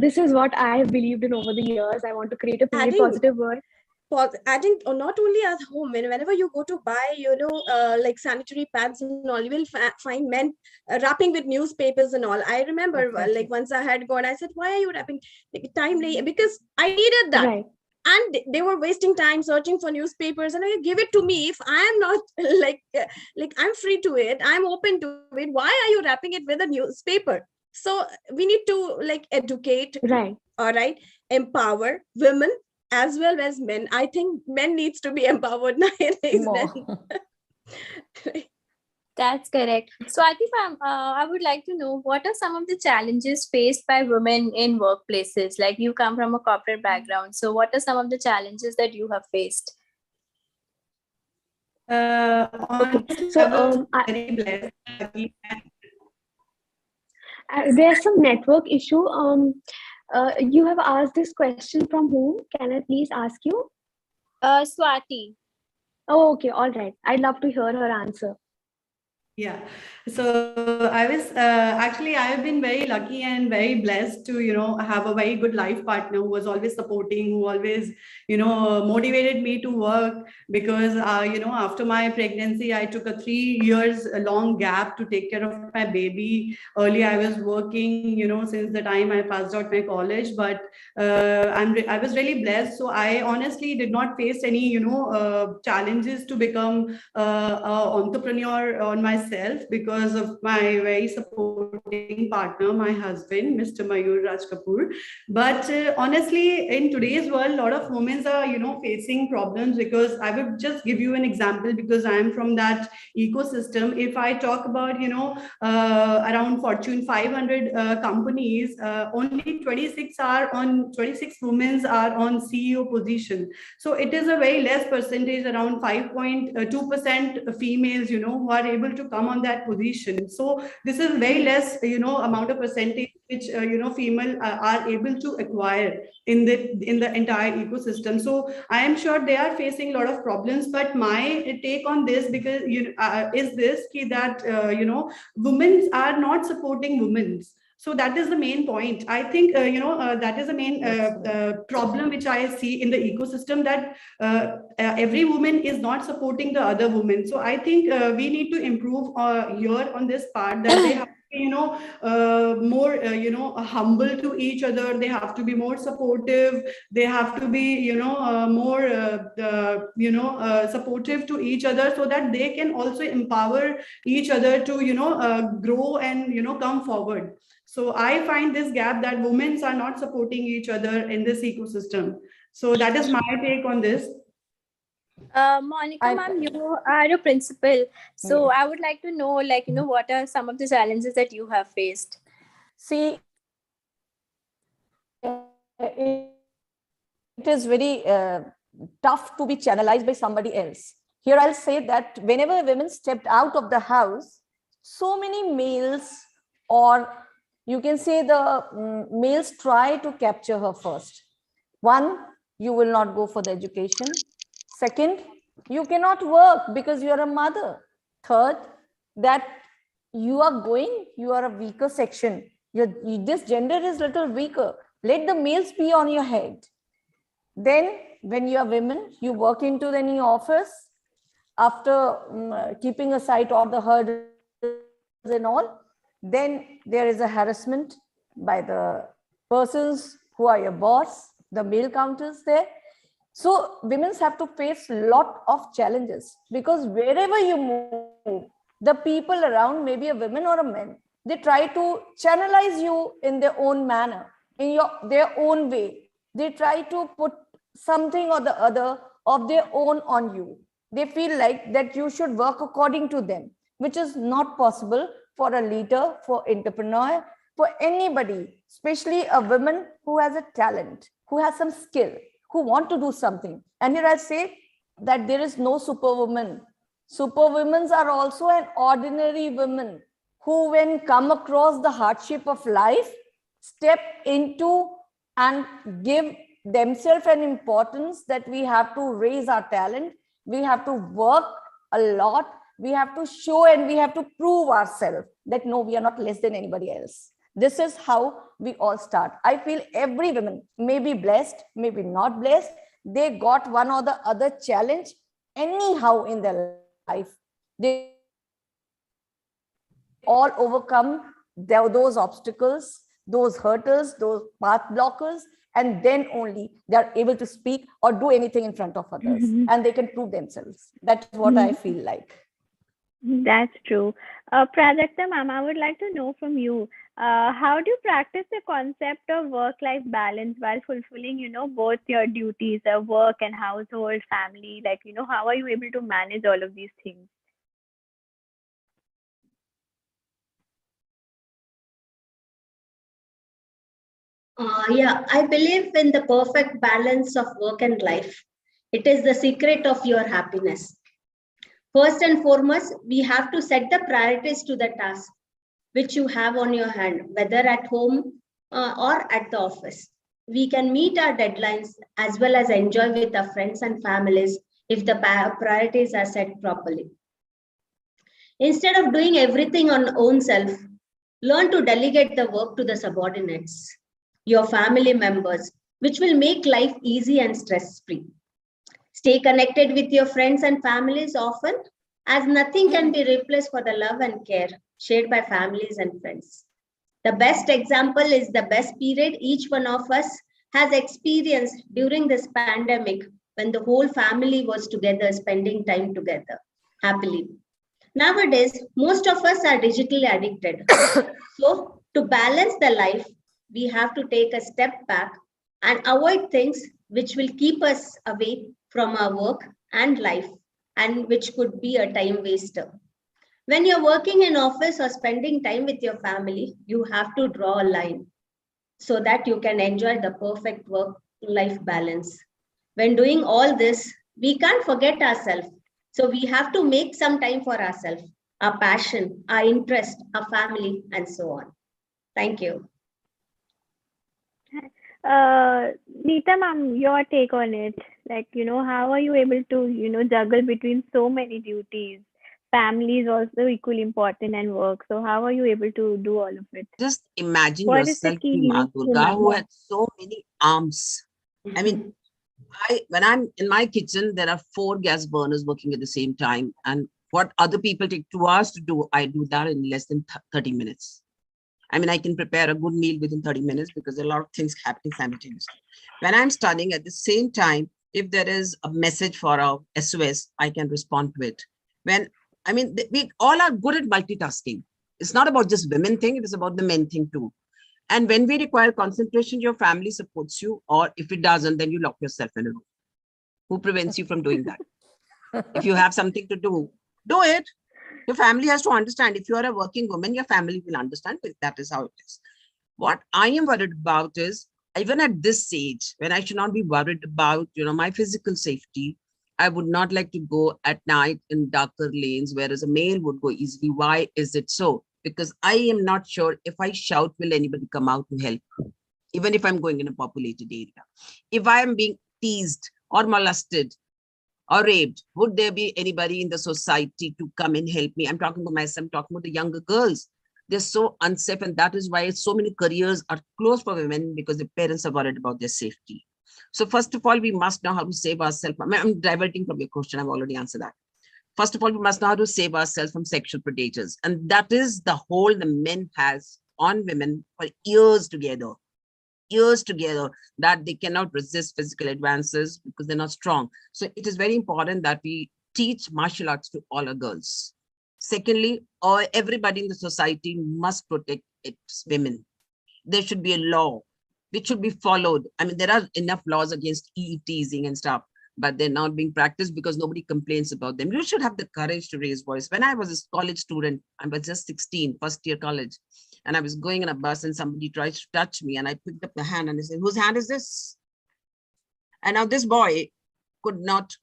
this is what I have believed in over the years. I want to create a period positive world. Adding not only at home, whenever you go to buy like sanitary pads and all, you will find men wrapping with newspapers and all. I remember like once I had gone, I said, why are you wrapping? Time because I needed that. Right. and they were wasting time searching for newspapers, and I give it to me. If I am not like I'm free to it, I'm open to it, why are you wrapping it with a newspaper? So we need to like educate, Right. all right, empower women as well as men. I think men needs to be empowered nowadays. More. That's correct. So Atif, I would like to know, what are some of the challenges faced by women in workplaces? Like, you come from a corporate background. So what are some of the challenges that you have faced? Honestly, So, I was very blessed. there's some network issue. You have asked this question from whom? Can I please ask you? Swati. Oh, okay. All right. I'd love to hear her answer. Yeah, so I was actually, I have been very lucky and very blessed to, have a very good life partner who was always supporting, who always, motivated me to work, because, after my pregnancy, I took a 3 years long gap to take care of my baby. Earlier, I was working, since the time I passed out my college, but I was really blessed. So I honestly did not face any, challenges to become an entrepreneur on myself, because of my very supporting partner, my husband, Mr. Mayur Raj Kapoor. But honestly, in today's world, a lot of women are, facing problems, because I would just give you an example, because I am from that ecosystem. If I talk about, around Fortune 500 companies, only 26 women are on CEO position. So it is a very less percentage, around 5.2% females, who are able to come on that position. So this is very less, amount of percentage which female are able to acquire in the entire ecosystem. So I am sure they are facing a lot of problems. But my take on this, because is this that women are not supporting women. So that is the main point. I think, that is the main problem which I see in the ecosystem, that every woman is not supporting the other woman. So I think we need to improve here on this part, that they have to be, more, humble to each other. They have to be more supportive. They have to be, more, supportive to each other, so that they can also empower each other to, grow and, come forward. So I find this gap, that women are not supporting each other in this ecosystem. So that is my take on this. Monica, ma'am, you are a principal. So I would like to know, like, what are some of the challenges that you have faced? See, it is very tough to be channelized by somebody else. Here I'll say that whenever women stepped out of the house, so many males, or you can say the males, try to capture her first. One, you will not go for the education. Second, you cannot work because you are a mother. Third, that you are a weaker section. This gender is little weaker. Let the males be on your head. Then when you are women, you work into any office, after keeping aside all the hurdles and all, then there is a harassment by the persons who are your boss, the male counters there. So women have to face a lot of challenges, because wherever you move, the people around, maybe a woman or a man, they try to channelize you in their own manner, in their own way. They try to put something or the other of their own on you. They feel like that you should work according to them, which is not possible for a leader, for entrepreneur, for anybody, especially a woman who has a talent, who has some skill, who want to do something. And here I say that there is no superwoman. Superwomen are also an ordinary woman who, when come across the hardship of life, step into and give themselves an importance, that we have to raise our talent, we have to work a lot, we have to show and we have to prove ourselves that no, we are not less than anybody else. This is how we all start. I feel every woman may be blessed, maybe not blessed. They got one or the other challenge anyhow in their life. They all overcome those obstacles. those hurters, those path blockers, and then only they are able to speak or do anything in front of others, and they can prove themselves. That's what I feel like. That's true. Prajakta ma'am, I would like to know from you, how do you practice the concept of work-life balance while fulfilling, both your duties, work and household, family? Like, how are you able to manage all of these things? Yeah, I believe in the perfect balance of work and life. It is the secret of your happiness. First and foremost, we have to set the priorities to the task which you have on your hand, whether at home or at the office. We can meet our deadlines as well as enjoy with our friends and families if the priorities are set properly. Instead of doing everything on own self, learn to delegate the work to the subordinates, your family members, which will make life easy and stress-free. Stay connected with your friends and families often, as nothing can be replaced for the love and care shared by families and friends. The best example is the best period each one of us has experienced during this pandemic, when the whole family was together, spending time together happily. Nowadays, most of us are digitally addicted. So to balance the life, we have to take a step back and avoid things which will keep us away from our work and life, and which could be a time waster. When you're working in office or spending time with your family, you have to draw a line so that you can enjoy the perfect work-life balance. When doing all this, we can't forget ourselves. So we have to make some time for ourselves, our passion, our interest, our family, and so on. Thank you. Nita ma'am, your take on it. Like, how are you able to, juggle between so many duties? Family is also equally important and work. So how are you able to do all of it? Just imagine What is the yourself, key Ma Durga, who remember? had so many arms. I mean, when I'm in my kitchen, there are 4 gas burners working at the same time. And what other people take 2 hours to do, I do that in less than 30 minutes. I mean, I can prepare a good meal within 30 minutes because there are a lot of things happening simultaneously. When I'm studying at the same time, if there is a message for our SOS, I can respond to it. We all are good at multitasking. It's not about just women thing, it is about the men thing too. And when we require concentration, your family supports you, or if it doesn't, then you lock yourself in a room. Who prevents you from doing that? If you have something to do it. Your family has to understand. If you are a working woman, your family will understand. That is how it is. What I am worried about is, even at this age, when I should not be worried about, my physical safety, I would not like to go at night in darker lanes, whereas a male would go easily. Why is it so? Because I am not sure if I shout, will anybody come out to help? Even if I'm going in a populated area. If I am being teased or molested or raped, would there be anybody in the society to come and help me? I'm talking about myself, I'm talking about the younger girls. They're so unsafe, and that is why so many careers are closed for women, because the parents are worried about their safety. So first of all, we must know how to save ourselves. I'm diverting from your question, I've already answered that. First of all, we must know how to save ourselves from sexual predators. And that is the hold the men has on women for years together, that they cannot resist physical advances because they're not strong. So it is very important that we teach martial arts to all our girls. Secondly, everybody in the society must protect its women. There should be a law which should be followed. I mean, there are enough laws against teasing and stuff, but they're not being practiced because nobody complains about them. You should have the courage to raise voice. When I was a college student, I was just 16, first year college, and I was going in a bus and somebody tries to touch me, and I picked up the hand and I said, whose hand is this? And now this boy could not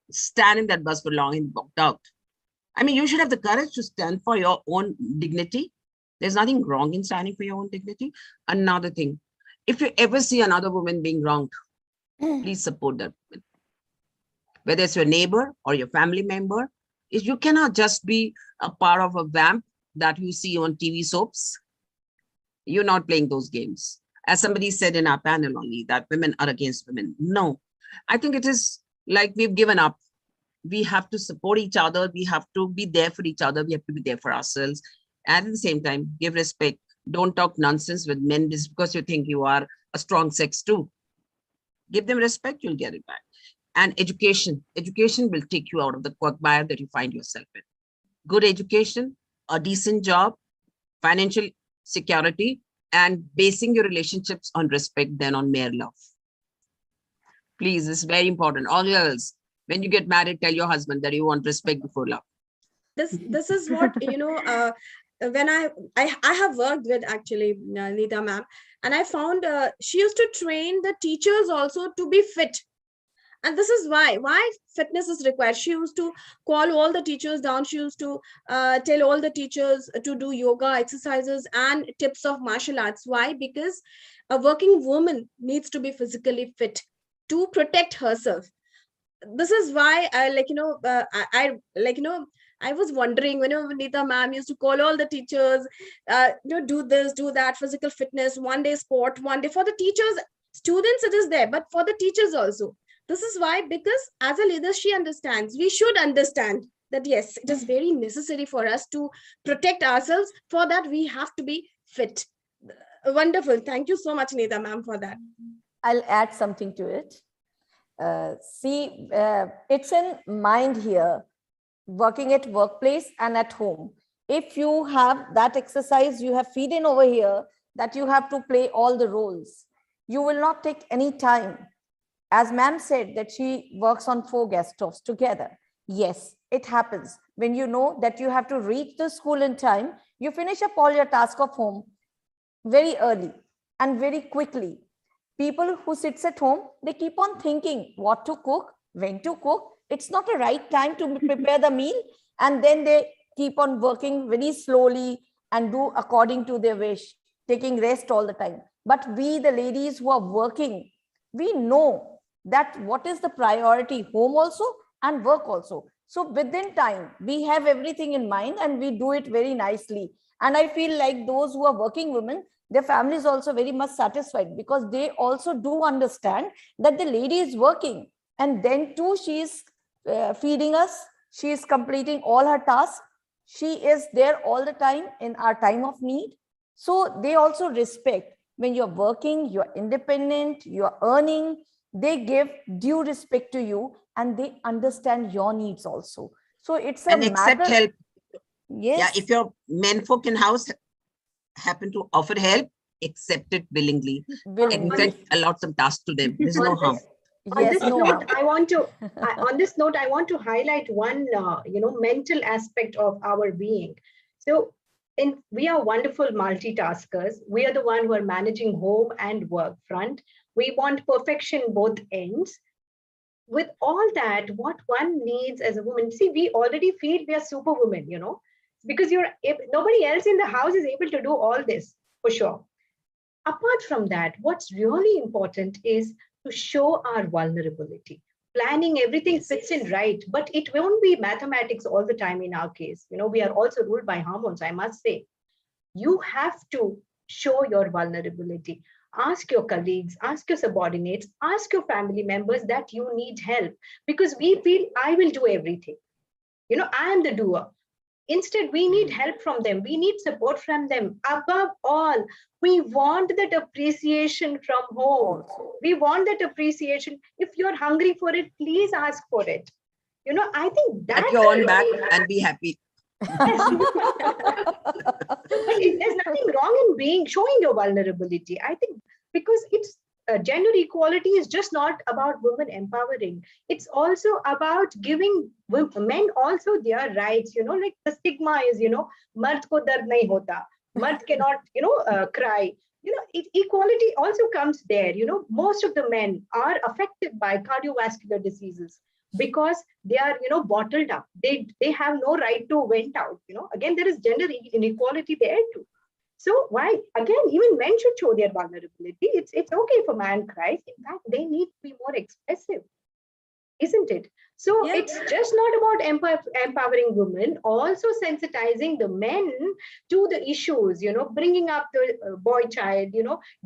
stand in that bus for long and walked out. I mean, you should have the courage to stand for your own dignity. There's nothing wrong in standing for your own dignity. Another thing, if you ever see another woman being wronged, please support that woman. Whether it's your neighbor or your family member, you cannot just be a part of a vamp that you see on TV soaps. You're not playing those games. As somebody said in our panel only, that women are against women. No, I think it is like we've given up. We have to support each other. We have to be there for each other. We have to be there for ourselves. And at the same time, give respect Don't talk nonsense with men just because you think you are a strong sex too. Give them respect, you'll get it back. And education. Education will take you out of the quagmire that you find yourself in. Good education, a decent job, financial security, and basing your relationships on respect than on mere love. Please, it's very important. All girls, when you get married, tell your husband that you want respect before love. This is what, when I have worked with actually Nita ma'am, and I found she used to train the teachers also to be fit. And this is why fitness is required. She used to call all the teachers down. She used to tell all the teachers to do yoga exercises and tips of martial arts. Why? Because a working woman needs to be physically fit to protect herself. This is why I was wondering, when Nita ma'am used to call all the teachers, do this, do that, physical fitness, one day sport, one day for the teachers, students, it is there, but for the teachers also. This is why, because as a leader, she understands, we should understand that, yes, it is very necessary for us to protect ourselves. For that, we have to be fit. Wonderful. Thank you so much, Nita ma'am, for that. I'll add something to it. It's in mind here, working at workplace and at home. If you have that exercise, you have feed in over here, that you have to play all the roles. You will not take any time. As ma'am said that she works on 4 gas stoves together. Yes, it happens. When you know that you have to reach the school in time, you finish up all your tasks of home very early and very quickly. People who sits at home, they keep on thinking what to cook, when to cook. It's not a right time to prepare the meal. And then they keep on working very slowly and do according to their wish, taking rest all the time. But we, the ladies who are working, we know that what is the priority, home also and work also. So within time, we have everything in mind and we do it very nicely. And I feel like those who are working women, their family is also very much satisfied, because they also do understand that the lady is working, and then too she is feeding us, she is completing all her tasks, she is there all the time in our time of need. So they also respect when you're working, you're independent, you're earning, they give due respect to you and they understand your needs also. So it's a and accept matter. Help. Yes. Yeah, if your men folk in house happen to offer help, accept it willingly. And in fact, allot some tasks to them. There's no harm. On this note, I want to highlight one, mental aspect of our being. So we are wonderful multitaskers. We are the one who are managing home and work front. We want perfection both ends. With all that, what one needs as a woman, see, we already feel we are superwoman, because nobody else in the house is able to do all this, for sure. Apart from that, what's really important is to show our vulnerability. Planning, everything fits in right, but it won't be mathematics all the time in our case. We are also ruled by hormones, I must say. You have to show your vulnerability. Ask your colleagues, ask your subordinates, ask your family members that you need help, because we feel I will do everything. I am the doer. Instead, we need help from them. We need support from them. Above all, we want that appreciation from home. We want that appreciation. If you're hungry for it, please ask for it. I think that's at your own back and be happy. Yes. There's nothing wrong in showing your vulnerability. I think because it's gender equality is just not about women empowering. It's also about giving men also their rights. Like the stigma is, mard ko dard nahi hota. Mard cannot, cry. Equality also comes there. Most of the men are affected by cardiovascular diseases because they are, bottled up. They have no right to vent out. Again, there is gender inequality there too. So why, again, even men should show their vulnerability. It's okay if a man cries. In fact, they need to be more expressive, isn't it? So it's just not about empowering women, also sensitizing the men to the issues, bringing up the boy child,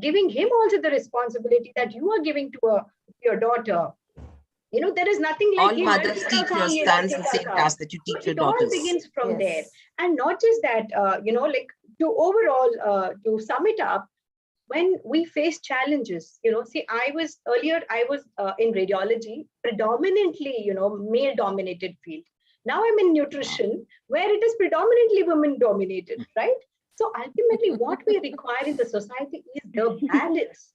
giving him also the responsibility that you are giving to your daughter. There is nothing like all mothers teach your sons the same task that you teach your daughters. It all begins from there. And not just that, like to sum it up, when we face challenges, see, I was in radiology, predominantly, male dominated field. Now I'm in nutrition, where it is predominantly women dominated, right? So ultimately what we require in the society is the balance.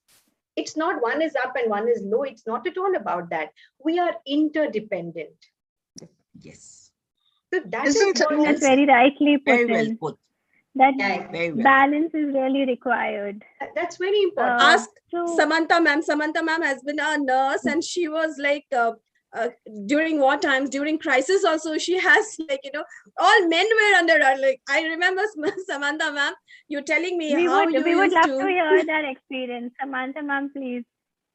It's not one is up and one is low. It's not at all about that. We are interdependent. Yes. So that That's very rightly put Very well in. put. That Very well. balance is really required. That's very important. Ask Samantha ma'am. Samantha ma'am has been a nurse, and she was like, during war times, during crisis also, she has all men were under her. Like, I remember Samantha ma'am, you telling me We how would love to hear that experience. Samantha ma'am, please.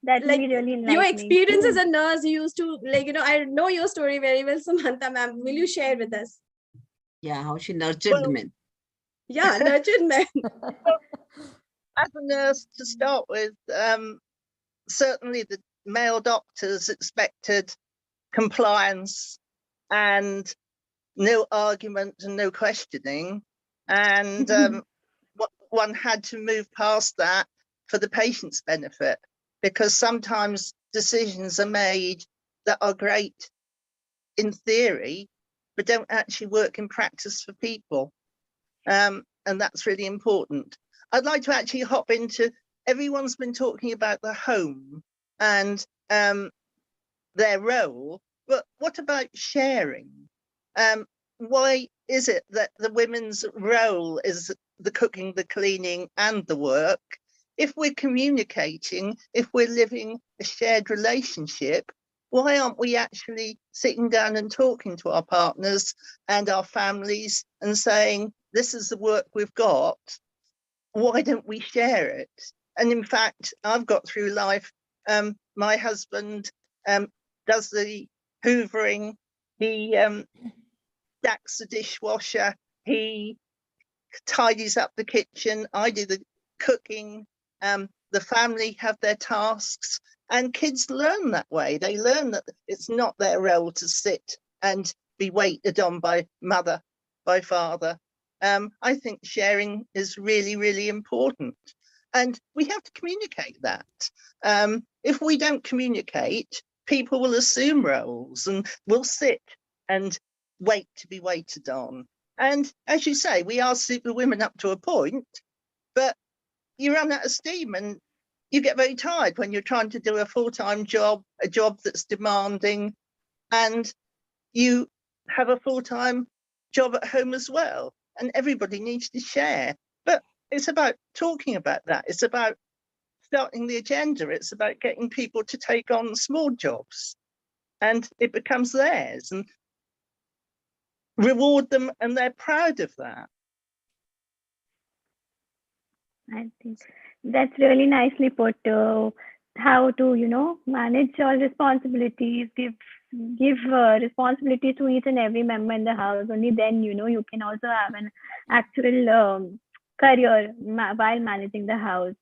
That would be really enlightening. Your experience as a nurse, you used to I know your story very well, Samantha ma'am. Will you share with us? Yeah, how she nurtured men. Yeah, nurtured men. As a nurse, to start with, certainly the male doctors expected compliance and no argument and no questioning. And one had to move past that for the patient's benefit, because sometimes decisions are made that are great in theory, but don't actually work in practice for people. And that's really important. I'd like to actually hop into, everyone's been talking about the home and their role, but what about sharing? Why is it that the women's role is the cooking, the cleaning, and the work? If we're communicating, if we're living a shared relationship, why aren't we actually sitting down and talking to our partners and our families and saying, this is the work we've got, why don't we share it? And in fact, I've got through life, my husband does the hoovering, he stacks the dishwasher, he tidies up the kitchen, I do the cooking, the family have their tasks, and kids learn that way. They learn that it's not their role to sit and be waited on by mother, by father. I think sharing is really, really important. And we have to communicate that. If we don't communicate, people will assume roles and will sit and wait to be waited on. And as you say, we are super women up to a point, but you run out of steam and you get very tired when you're trying to do a full-time job, a job that's demanding, and you have a full-time job at home as well. And everybody needs to share. But it's about talking about that. It's about starting the agenda. It's about getting people to take on small jobs, and it becomes theirs, and reward them, and they're proud of that. I think that's really nicely put. How to manage all responsibilities, give responsibilities to each and every member in the house. Only then you can also have an actual career while managing the house.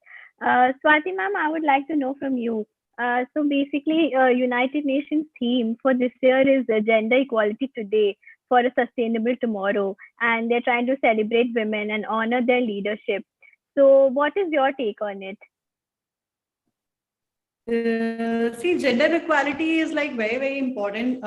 Swati ma'am, I would like to know from you. So basically, United Nations theme for this year is gender equality today for a sustainable tomorrow, and they're trying to celebrate women and honor their leadership. So what is your take on it? See, gender equality is like very, very important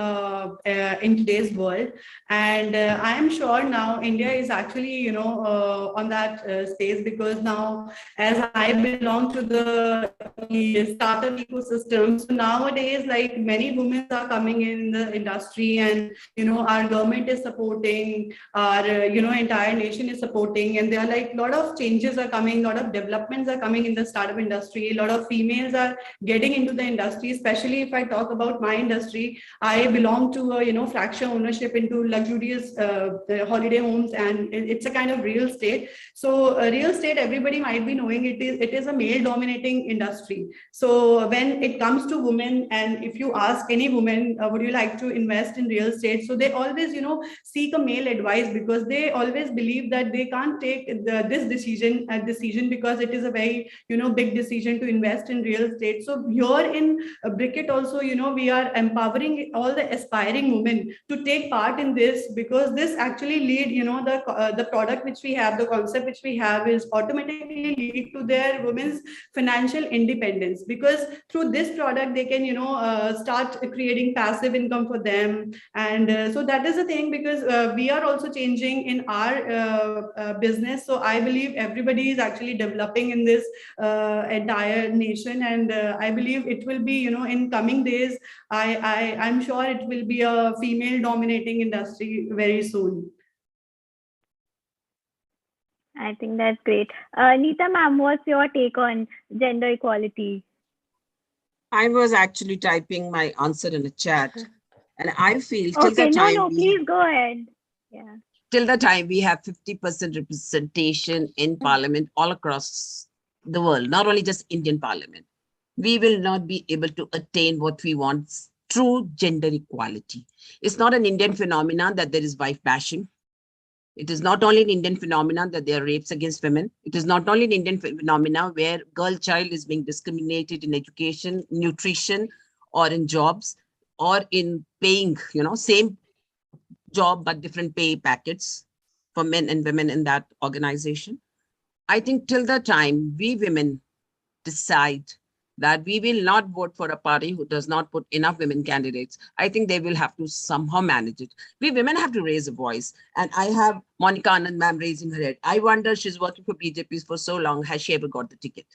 in today's world, and I am sure now India is actually on that space, because now, as I belong to the startup ecosystem, so nowadays like many women are coming in the industry, and our government is supporting, our entire nation is supporting, and there are like a lot of changes are coming, a lot of developments are coming in the startup industry. A lot of females are getting into the industry, especially if I talk about my industry. I belong to a fractional ownership into luxurious holiday homes, and it's a kind of real estate. So real estate, everybody might be knowing it is a male dominating industry. So when it comes to women, and if you ask any woman, would you like to invest in real estate, so they always seek a male advice, because they always believe that they can't take this decision because it is a very big decision to invest in real estate. So here in Bricket also, we are empowering all the aspiring women to take part in this, because this actually lead, the product which we have, the concept which we have is automatically lead to their women's financial independence, because through this product they can, start creating passive income for them. And so that is the thing, because we are also changing in our business. So I believe everybody is actually developing in this entire nation, and I believe it will be, in coming days, I'm sure it will be a female dominating industry very soon. I think that's great. Nita ma'am, what's your take on gender equality? I was actually typing my answer in the chat, and I feel till Okay, the time no, please go ahead. Yeah. till the time we have 50% representation in parliament all across the world, not only just Indian parliament, we will not be able to attain what we want, true gender equality. It's not an Indian phenomenon that there is wife bashing. It is not only an Indian phenomenon that there are rapes against women. It is not only an Indian phenomenon where girl child is being discriminated in education, nutrition, or in jobs, or in paying, same job but different pay packets for men and women in that organization. I think till the time we women decide that we will not vote for a party who does not put enough women candidates, I think they will have to somehow manage it. We women have to raise a voice. And I have Monica Anand ma'am raising her head. I wonder, she's working for B.J.P for so long, has she ever got the ticket?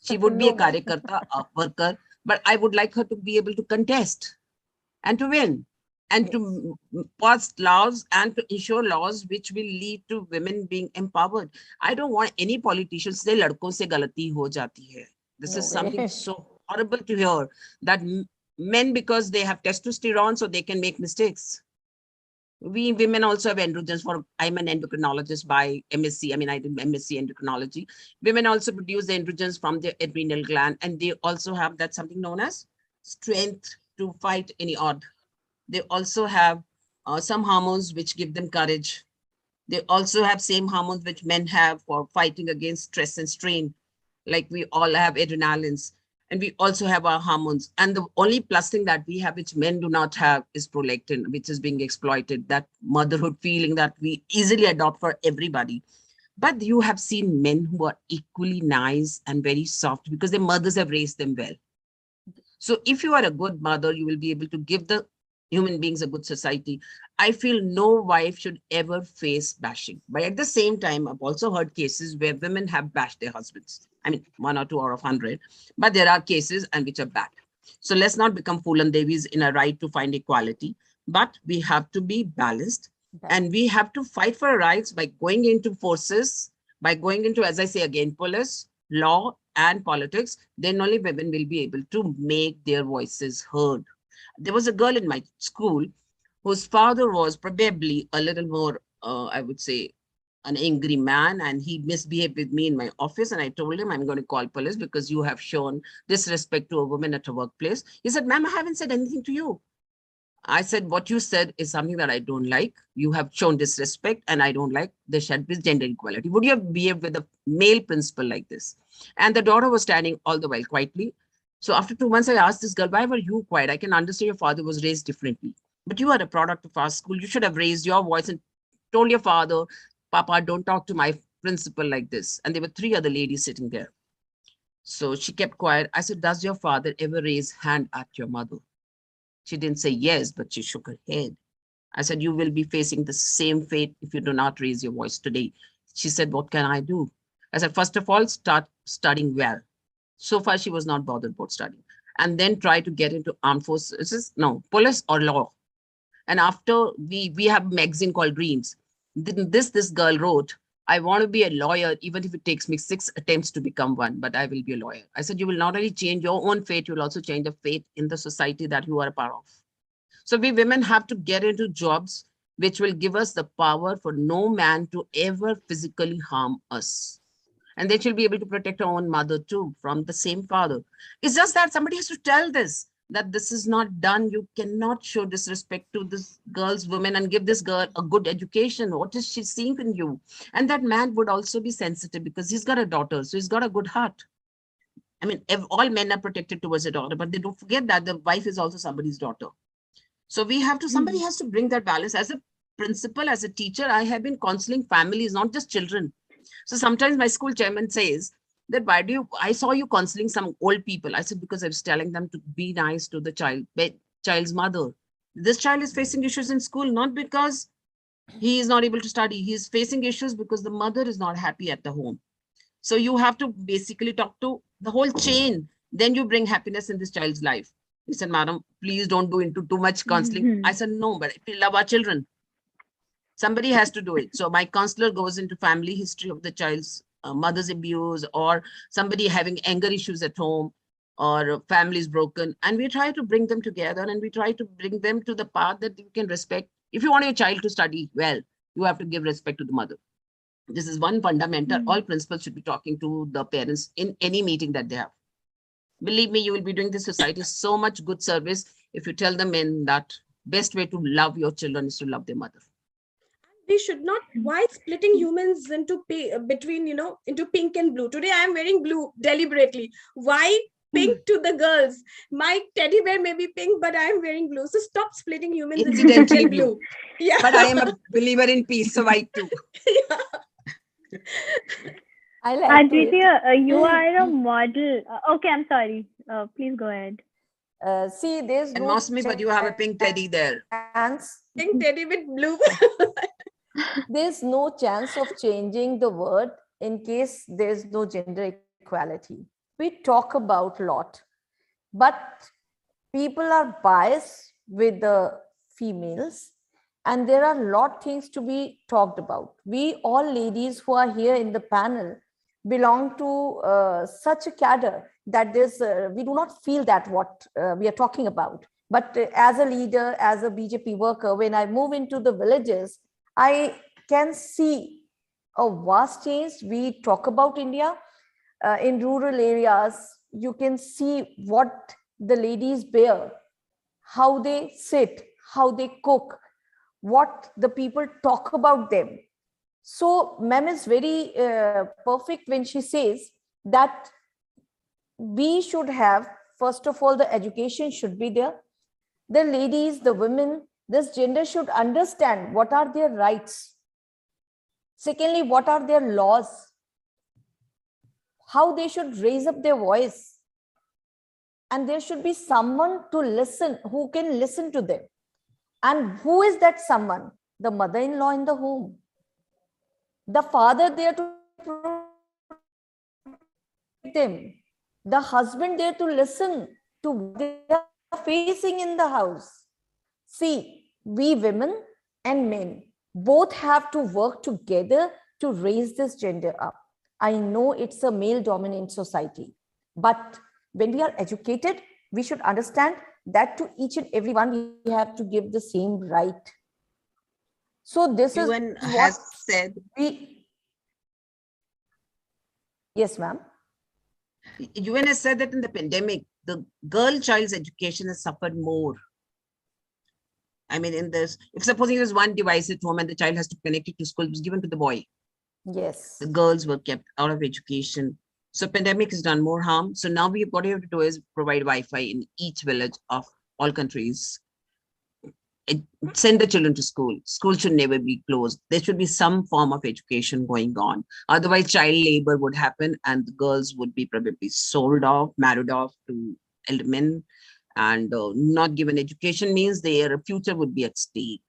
She would be a karyakarta, a worker, but I would like her to be able to contest and to win, and to pass laws and to ensure laws which will lead to women being empowered. I don't want any politicians to say ladkon se galati ho jati hai. This is something so horrible to hear, that men, because they have testosterone, so they can make mistakes. We women also have androgens. I'm an endocrinologist by MSc. I did MSc endocrinology. Women also produce the androgens from their adrenal gland, and they also have that something known as strength to fight any odd. They also have some hormones which give them courage. They also have same hormones which men have for fighting against stress and strain. Like we all have adrenalines, and we also have our hormones. And the only plus thing that we have, which men do not have, is prolactin, which is being exploited, that motherhood feeling that we easily adopt for everybody. But you have seen men who are equally nice and very soft because their mothers have raised them well. So if you are a good mother, you will be able to give the human beings a good society. I feel no wife should ever face bashing. But at the same time, I've also heard cases where women have bashed their husbands. 1 or 2 out of 100. But there are cases and which are bad. So let's not become Phulan Devis in a right to find equality. But we have to be balanced. And we have to fight for our rights by going into forces, by going into, as I say again, police, law, and politics. Then only women will be able to make their voices heard. There was a girl in my school whose father was probably a little more, I would say, an angry man, and he misbehaved with me in my office. And I told him, I'm going to call police because you have shown disrespect to a woman at a workplace. He said, ma'am, I haven't said anything to you. I said, what you said is something that I don't like. You have shown disrespect and I don't like. There should be gender equality. Would you have behaved with a male principal like this? And the daughter was standing all the while quietly. So after 2 months, I asked this girl, why were you quiet? I can understand your father was raised differently, but you are a product of our school. You should have raised your voice and told your father, Papa, don't talk to my principal like this. And there were 3 other ladies sitting there. So she kept quiet. I said, does your father ever raise hand at your mother? She didn't say yes, but she shook her head. I said, you will be facing the same fate if you do not raise your voice today. She said, what can I do? I said, first of all, start studying well. So far, she was not bothered about studying. And then try to get into armed forces, no, police or law. And after we have a magazine called Dreams. This girl wrote, I want to be a lawyer, even if it takes me 6 attempts to become one, but I will be a lawyer. I said, you will not only change your own fate, you will also change the fate in the society that you are a part of. So we women have to get into jobs which will give us the power for no man to ever physically harm us. And they should be able to protect our own mother too from the same father. It's just that somebody has to tell this, that this is not done. You cannot show disrespect to this girl's woman and give this girl a good education. What is she seeing in you? And that man would also be sensitive because he's got a daughter, so he's got a good heart. I mean, all men are protected towards a daughter, but they don't forget that the wife is also somebody's daughter. So we have to, somebody has to bring that balance. As a principal, as a teacher, I have been counseling families, not just children. So sometimes my school chairman says that, why do you, I saw you counseling some old people. I said, because I was telling them to be nice to the child's mother. This child is facing issues in school, not because he is not able to study. He is facing issues because the mother is not happy at the home. So you have to basically talk to the whole chain. Then you bring happiness in this child's life. He said, madam, please don't do into too much counseling. I said, no, but we love our children. Somebody has to do it. So my counselor goes into family history of the child's mother's abuse, or somebody having anger issues at home, or family is broken. And we try to bring them together, and we try to bring them to the path that you can respect. If you want your child to study well, you have to give respect to the mother. This is one fundamental. All principals should be talking to the parents in any meeting that they have. Believe me, you will be doing the society so much good service if you tell them in that best way to love your children is to love their mother. We should not, why splitting humans into between, into pink and blue? Today I am wearing blue deliberately. Why pink to the girls? My teddy bear may be pink, but I am wearing blue. So stop splitting humans into pink and blue. Yeah. But I am a believer in peace, so white too. Yeah. I like Aditya, you are a model. Okay, I'm sorry. Please go ahead. See, there's and no Mousumi, but you have a pink teddy there. Pink teddy with blue. There's no chance of changing the word in case there's no gender equality. We talk about a lot, but people are biased with the females, and there are a lot of things to be talked about. We all ladies who are here in the panel belong to such a cadre that we do not feel that what we are talking about. But as a leader, as a B.J.P worker, when I move into the villages, I can see a vast change. We talk about India. In rural areas, you can see what the ladies bear, how they sit, how they cook, what the people talk about them. So ma'am is very perfect when she says that we should have, first of all, the education should be there. The ladies, the women, this gender should understand what are their rights. Secondly, what are their laws? How they should raise up their voice. And there should be someone to listen, who can listen to them. And who is that someone? The mother-in-law in the home. The father there to protect them. The husband there to listen to what they are facing in the house. See, we women and men both have to work together to raise this gender up. I know it's a male-dominant society, but when we are educated, we should understand that to each and every one, we have to give the same right. So this is UN what has said. Yes, ma'am. UN has said that in the pandemic, the girl child's education has suffered more. I mean, in this, if supposing there's one device at home and the child has to connect it to school, it was given to the boy. Yes. The girls were kept out of education. So pandemic has done more harm. So now what we have to do is provide Wi-Fi in each village of all countries. Send the children to school. School should never be closed. There should be some form of education going on. Otherwise, child labor would happen and the girls would be probably sold off, married off to elder men, and not given education means their future would be at stake.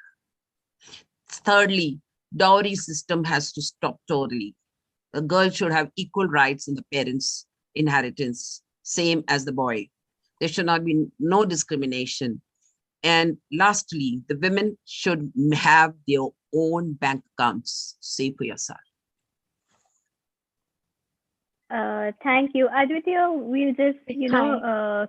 Thirdly, dowry system has to stop totally. A girl should have equal rights in the parents' inheritance, same as the boy. There should not be no discrimination. And lastly, the women should have their own bank accounts. Save for yourself. Thank you. Aditya, we'll just,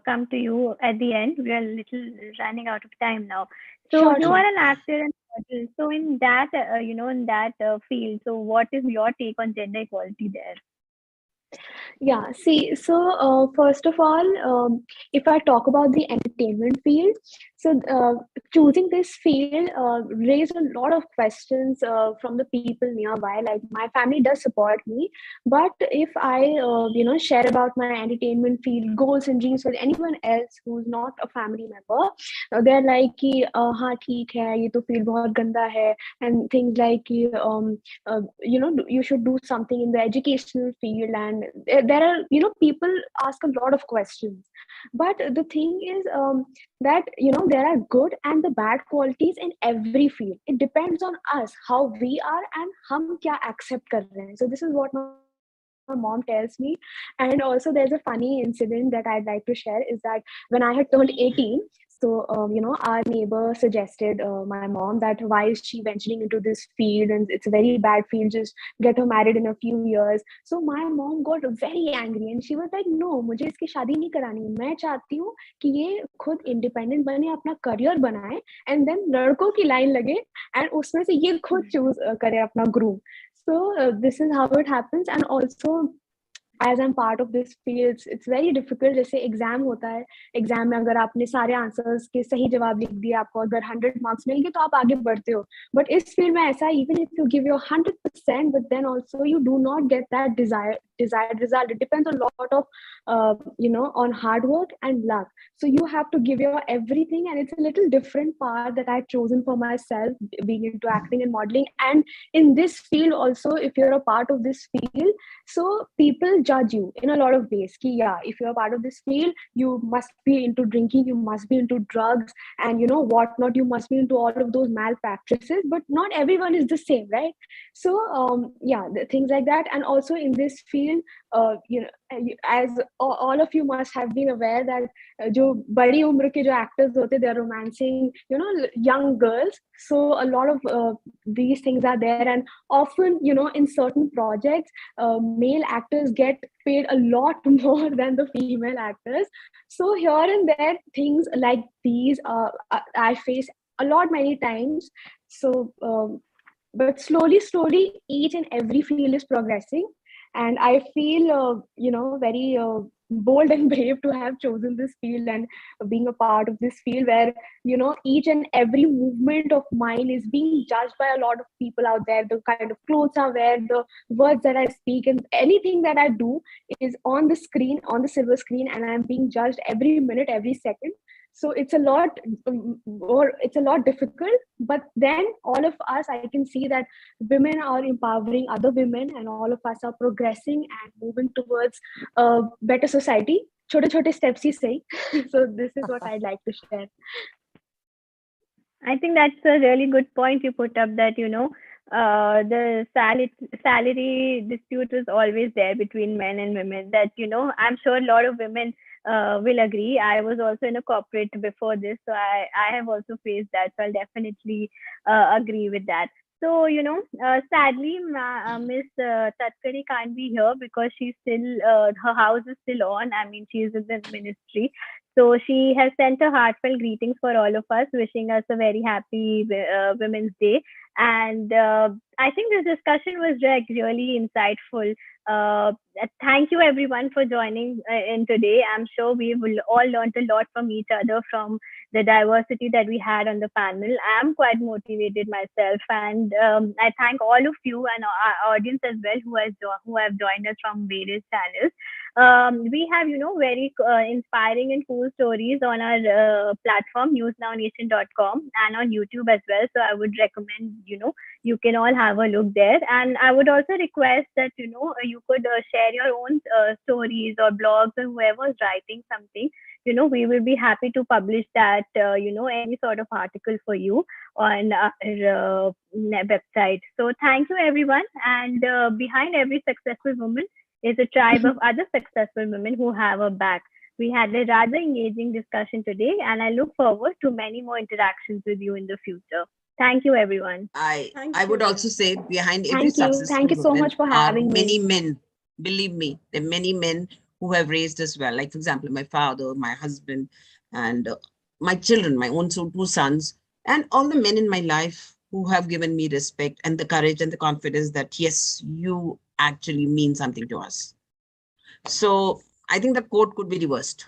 come to you at the end. We are a little running out of time now. So you are an actor and model. So in that, in that field, so what is your take on gender equality there? Yeah, see, so first of all, if I talk about the entertainment field, So choosing this field raised a lot of questions from the people nearby. Like, my family does support me, but if I share about my entertainment field goals and dreams with anyone else who's not a family member, they're like कि हाँ ठीक है, ये तो field बहुत गंदा है, and things like you should do something in the educational field, and there are people ask a lot of questions. But the thing is that there are good and the bad qualities in every field. It depends on us how we are and हम क्या accept कर रहे हैं. So this is what my mom tells me. And also there's a funny incident that I'd like to share, is that when I had turned 18, so our neighbor suggested my mom that why is she venturing into this field, and it's a very bad field, just get her married in a few years. So my mom got very angry and she was like, no, मुझे इसकी शादी नहीं करानी, मैं चाहती हूँ कि ये खुद इंडिपेंडेंट बने, अपना करियर बनाए, एंड देन लड़कों की लाइन लगे एंड उसमें से ये खुद चूज करे अपना groom. So this is how it happens. And also, as I'm part of this field, it's very difficult. जैसे एग्जाम होता है, एग्जाम में अगर आपने सारे आंसर्स के सही जवाब लिख दिए, आपको अगर 100 मार्क्स मिल गए तो आप आगे बढ़ते हो. बट इस फील्ड में ऐसा, even if you give your 100%, but then also you do not get that desired result. It depends a lot of on hard work and luck. So you have to give your everything, and it's a little different path that I've chosen for myself, being into acting and modeling. And in this field also, if you're a part of this field, so people judge you in a lot of ways. Ki, yeah, if you're a part of this field, you must be into drinking, you must be into drugs, and whatnot, you must be into all of those malpractices. But not everyone is the same, right? So the things like that. And also in this field, as all of you must have been aware that जो बड़ी उम्र के जो actors होते, they're romancing young girls. So a lot of these things are there, and often in certain projects male actors get paid a lot more than the female actors. So here and there things like these I face a lot many times. So but slowly each and every field is progressing, and I feel very bold and brave to have chosen this field and being a part of this field where each and every movement of mine is being judged by a lot of people out there. The kind of clothes I wear, the words that I speak, and anything that I do is on the screen, on the silver screen, and I'm being judged every minute, every second. So it's a lot difficult, but then all of us, I can see that women are empowering other women, and all of us are progressing and moving towards a better society. Chote steps ही सही. So this is what I'd like to share. I think that's a really good point you put up, that the salary dispute was always there between men and women. That I'm sure a lot of women will agree. I was also in a corporate before this, so I have also faced that. So I'll definitely agree with that. So sadly, Miss Tatkari can't be here because she's still her house is still on. I mean, she's in the ministry. So she has sent her heartfelt greetings for all of us, wishing us a very happy Women's Day. And I think this discussion was really insightful. Thank you everyone for joining in today. I'm sure we will all learned a lot from each other, from the diversity that we had on the panel. I'm quite motivated myself, and I thank all of you and our audience as well who have joined us from various channels. We have very inspiring and cool stories on our platform NewsNowNation.com and on YouTube as well. So I would recommend you can all have a look there. And I would also request that you could share your own stories or blogs, or whoever is writing something. We will be happy to publish that, any sort of article for you on our website. So thank you, everyone. And behind every successful woman is a tribe of other successful women who have a back. We had a rather engaging discussion today, and I look forward to many more interactions with you in the future. Thank you, everyone. I would also say behind every Thank you. successful Thank you so woman much for are having many me. men. Believe me, there are many men who have raised us well. Like, for example, my father, my husband, and my children, my own two sons, and all the men in my life who have given me respect and the courage and the confidence that, yes, you actually mean something to us. So I think the quote could be reversed.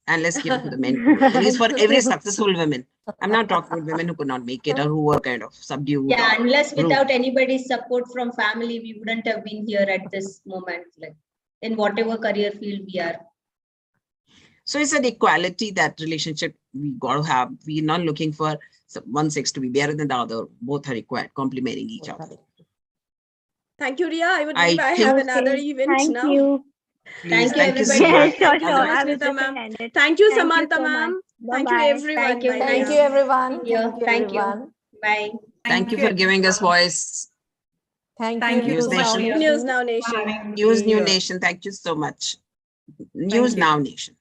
And let's give it to the men. At least for every successful woman. I'm not talking about women who could not make it or who were kind of subdued. Yeah, unless rude. without anybody's support from family, we wouldn't have been here at this moment, like in whatever career field we are. So it's an equality, that relationship we got to have. We're not looking for one sex to be better than the other. Both are required, complementing each other. Thank you, Rhea. I would I believe I think- have another Okay, event thank now. you. Please, Thank you, so everybody. much. Sure, Thank you sure. so much, I will Nita just ma'am. end it. Thank you, Thank you Samantha so ma'am. much. Thank you, Bye-bye. everyone. Thank you. Bye Thank now. you, everyone. See you. Thank you, Thank you. everyone. Bye. Thank you for giving us voice. Thank Thank you, you so News much, Now Rhea. Nation. News Now Nation. Having News me New here. Nation. Thank you so much. News you. Now Nation.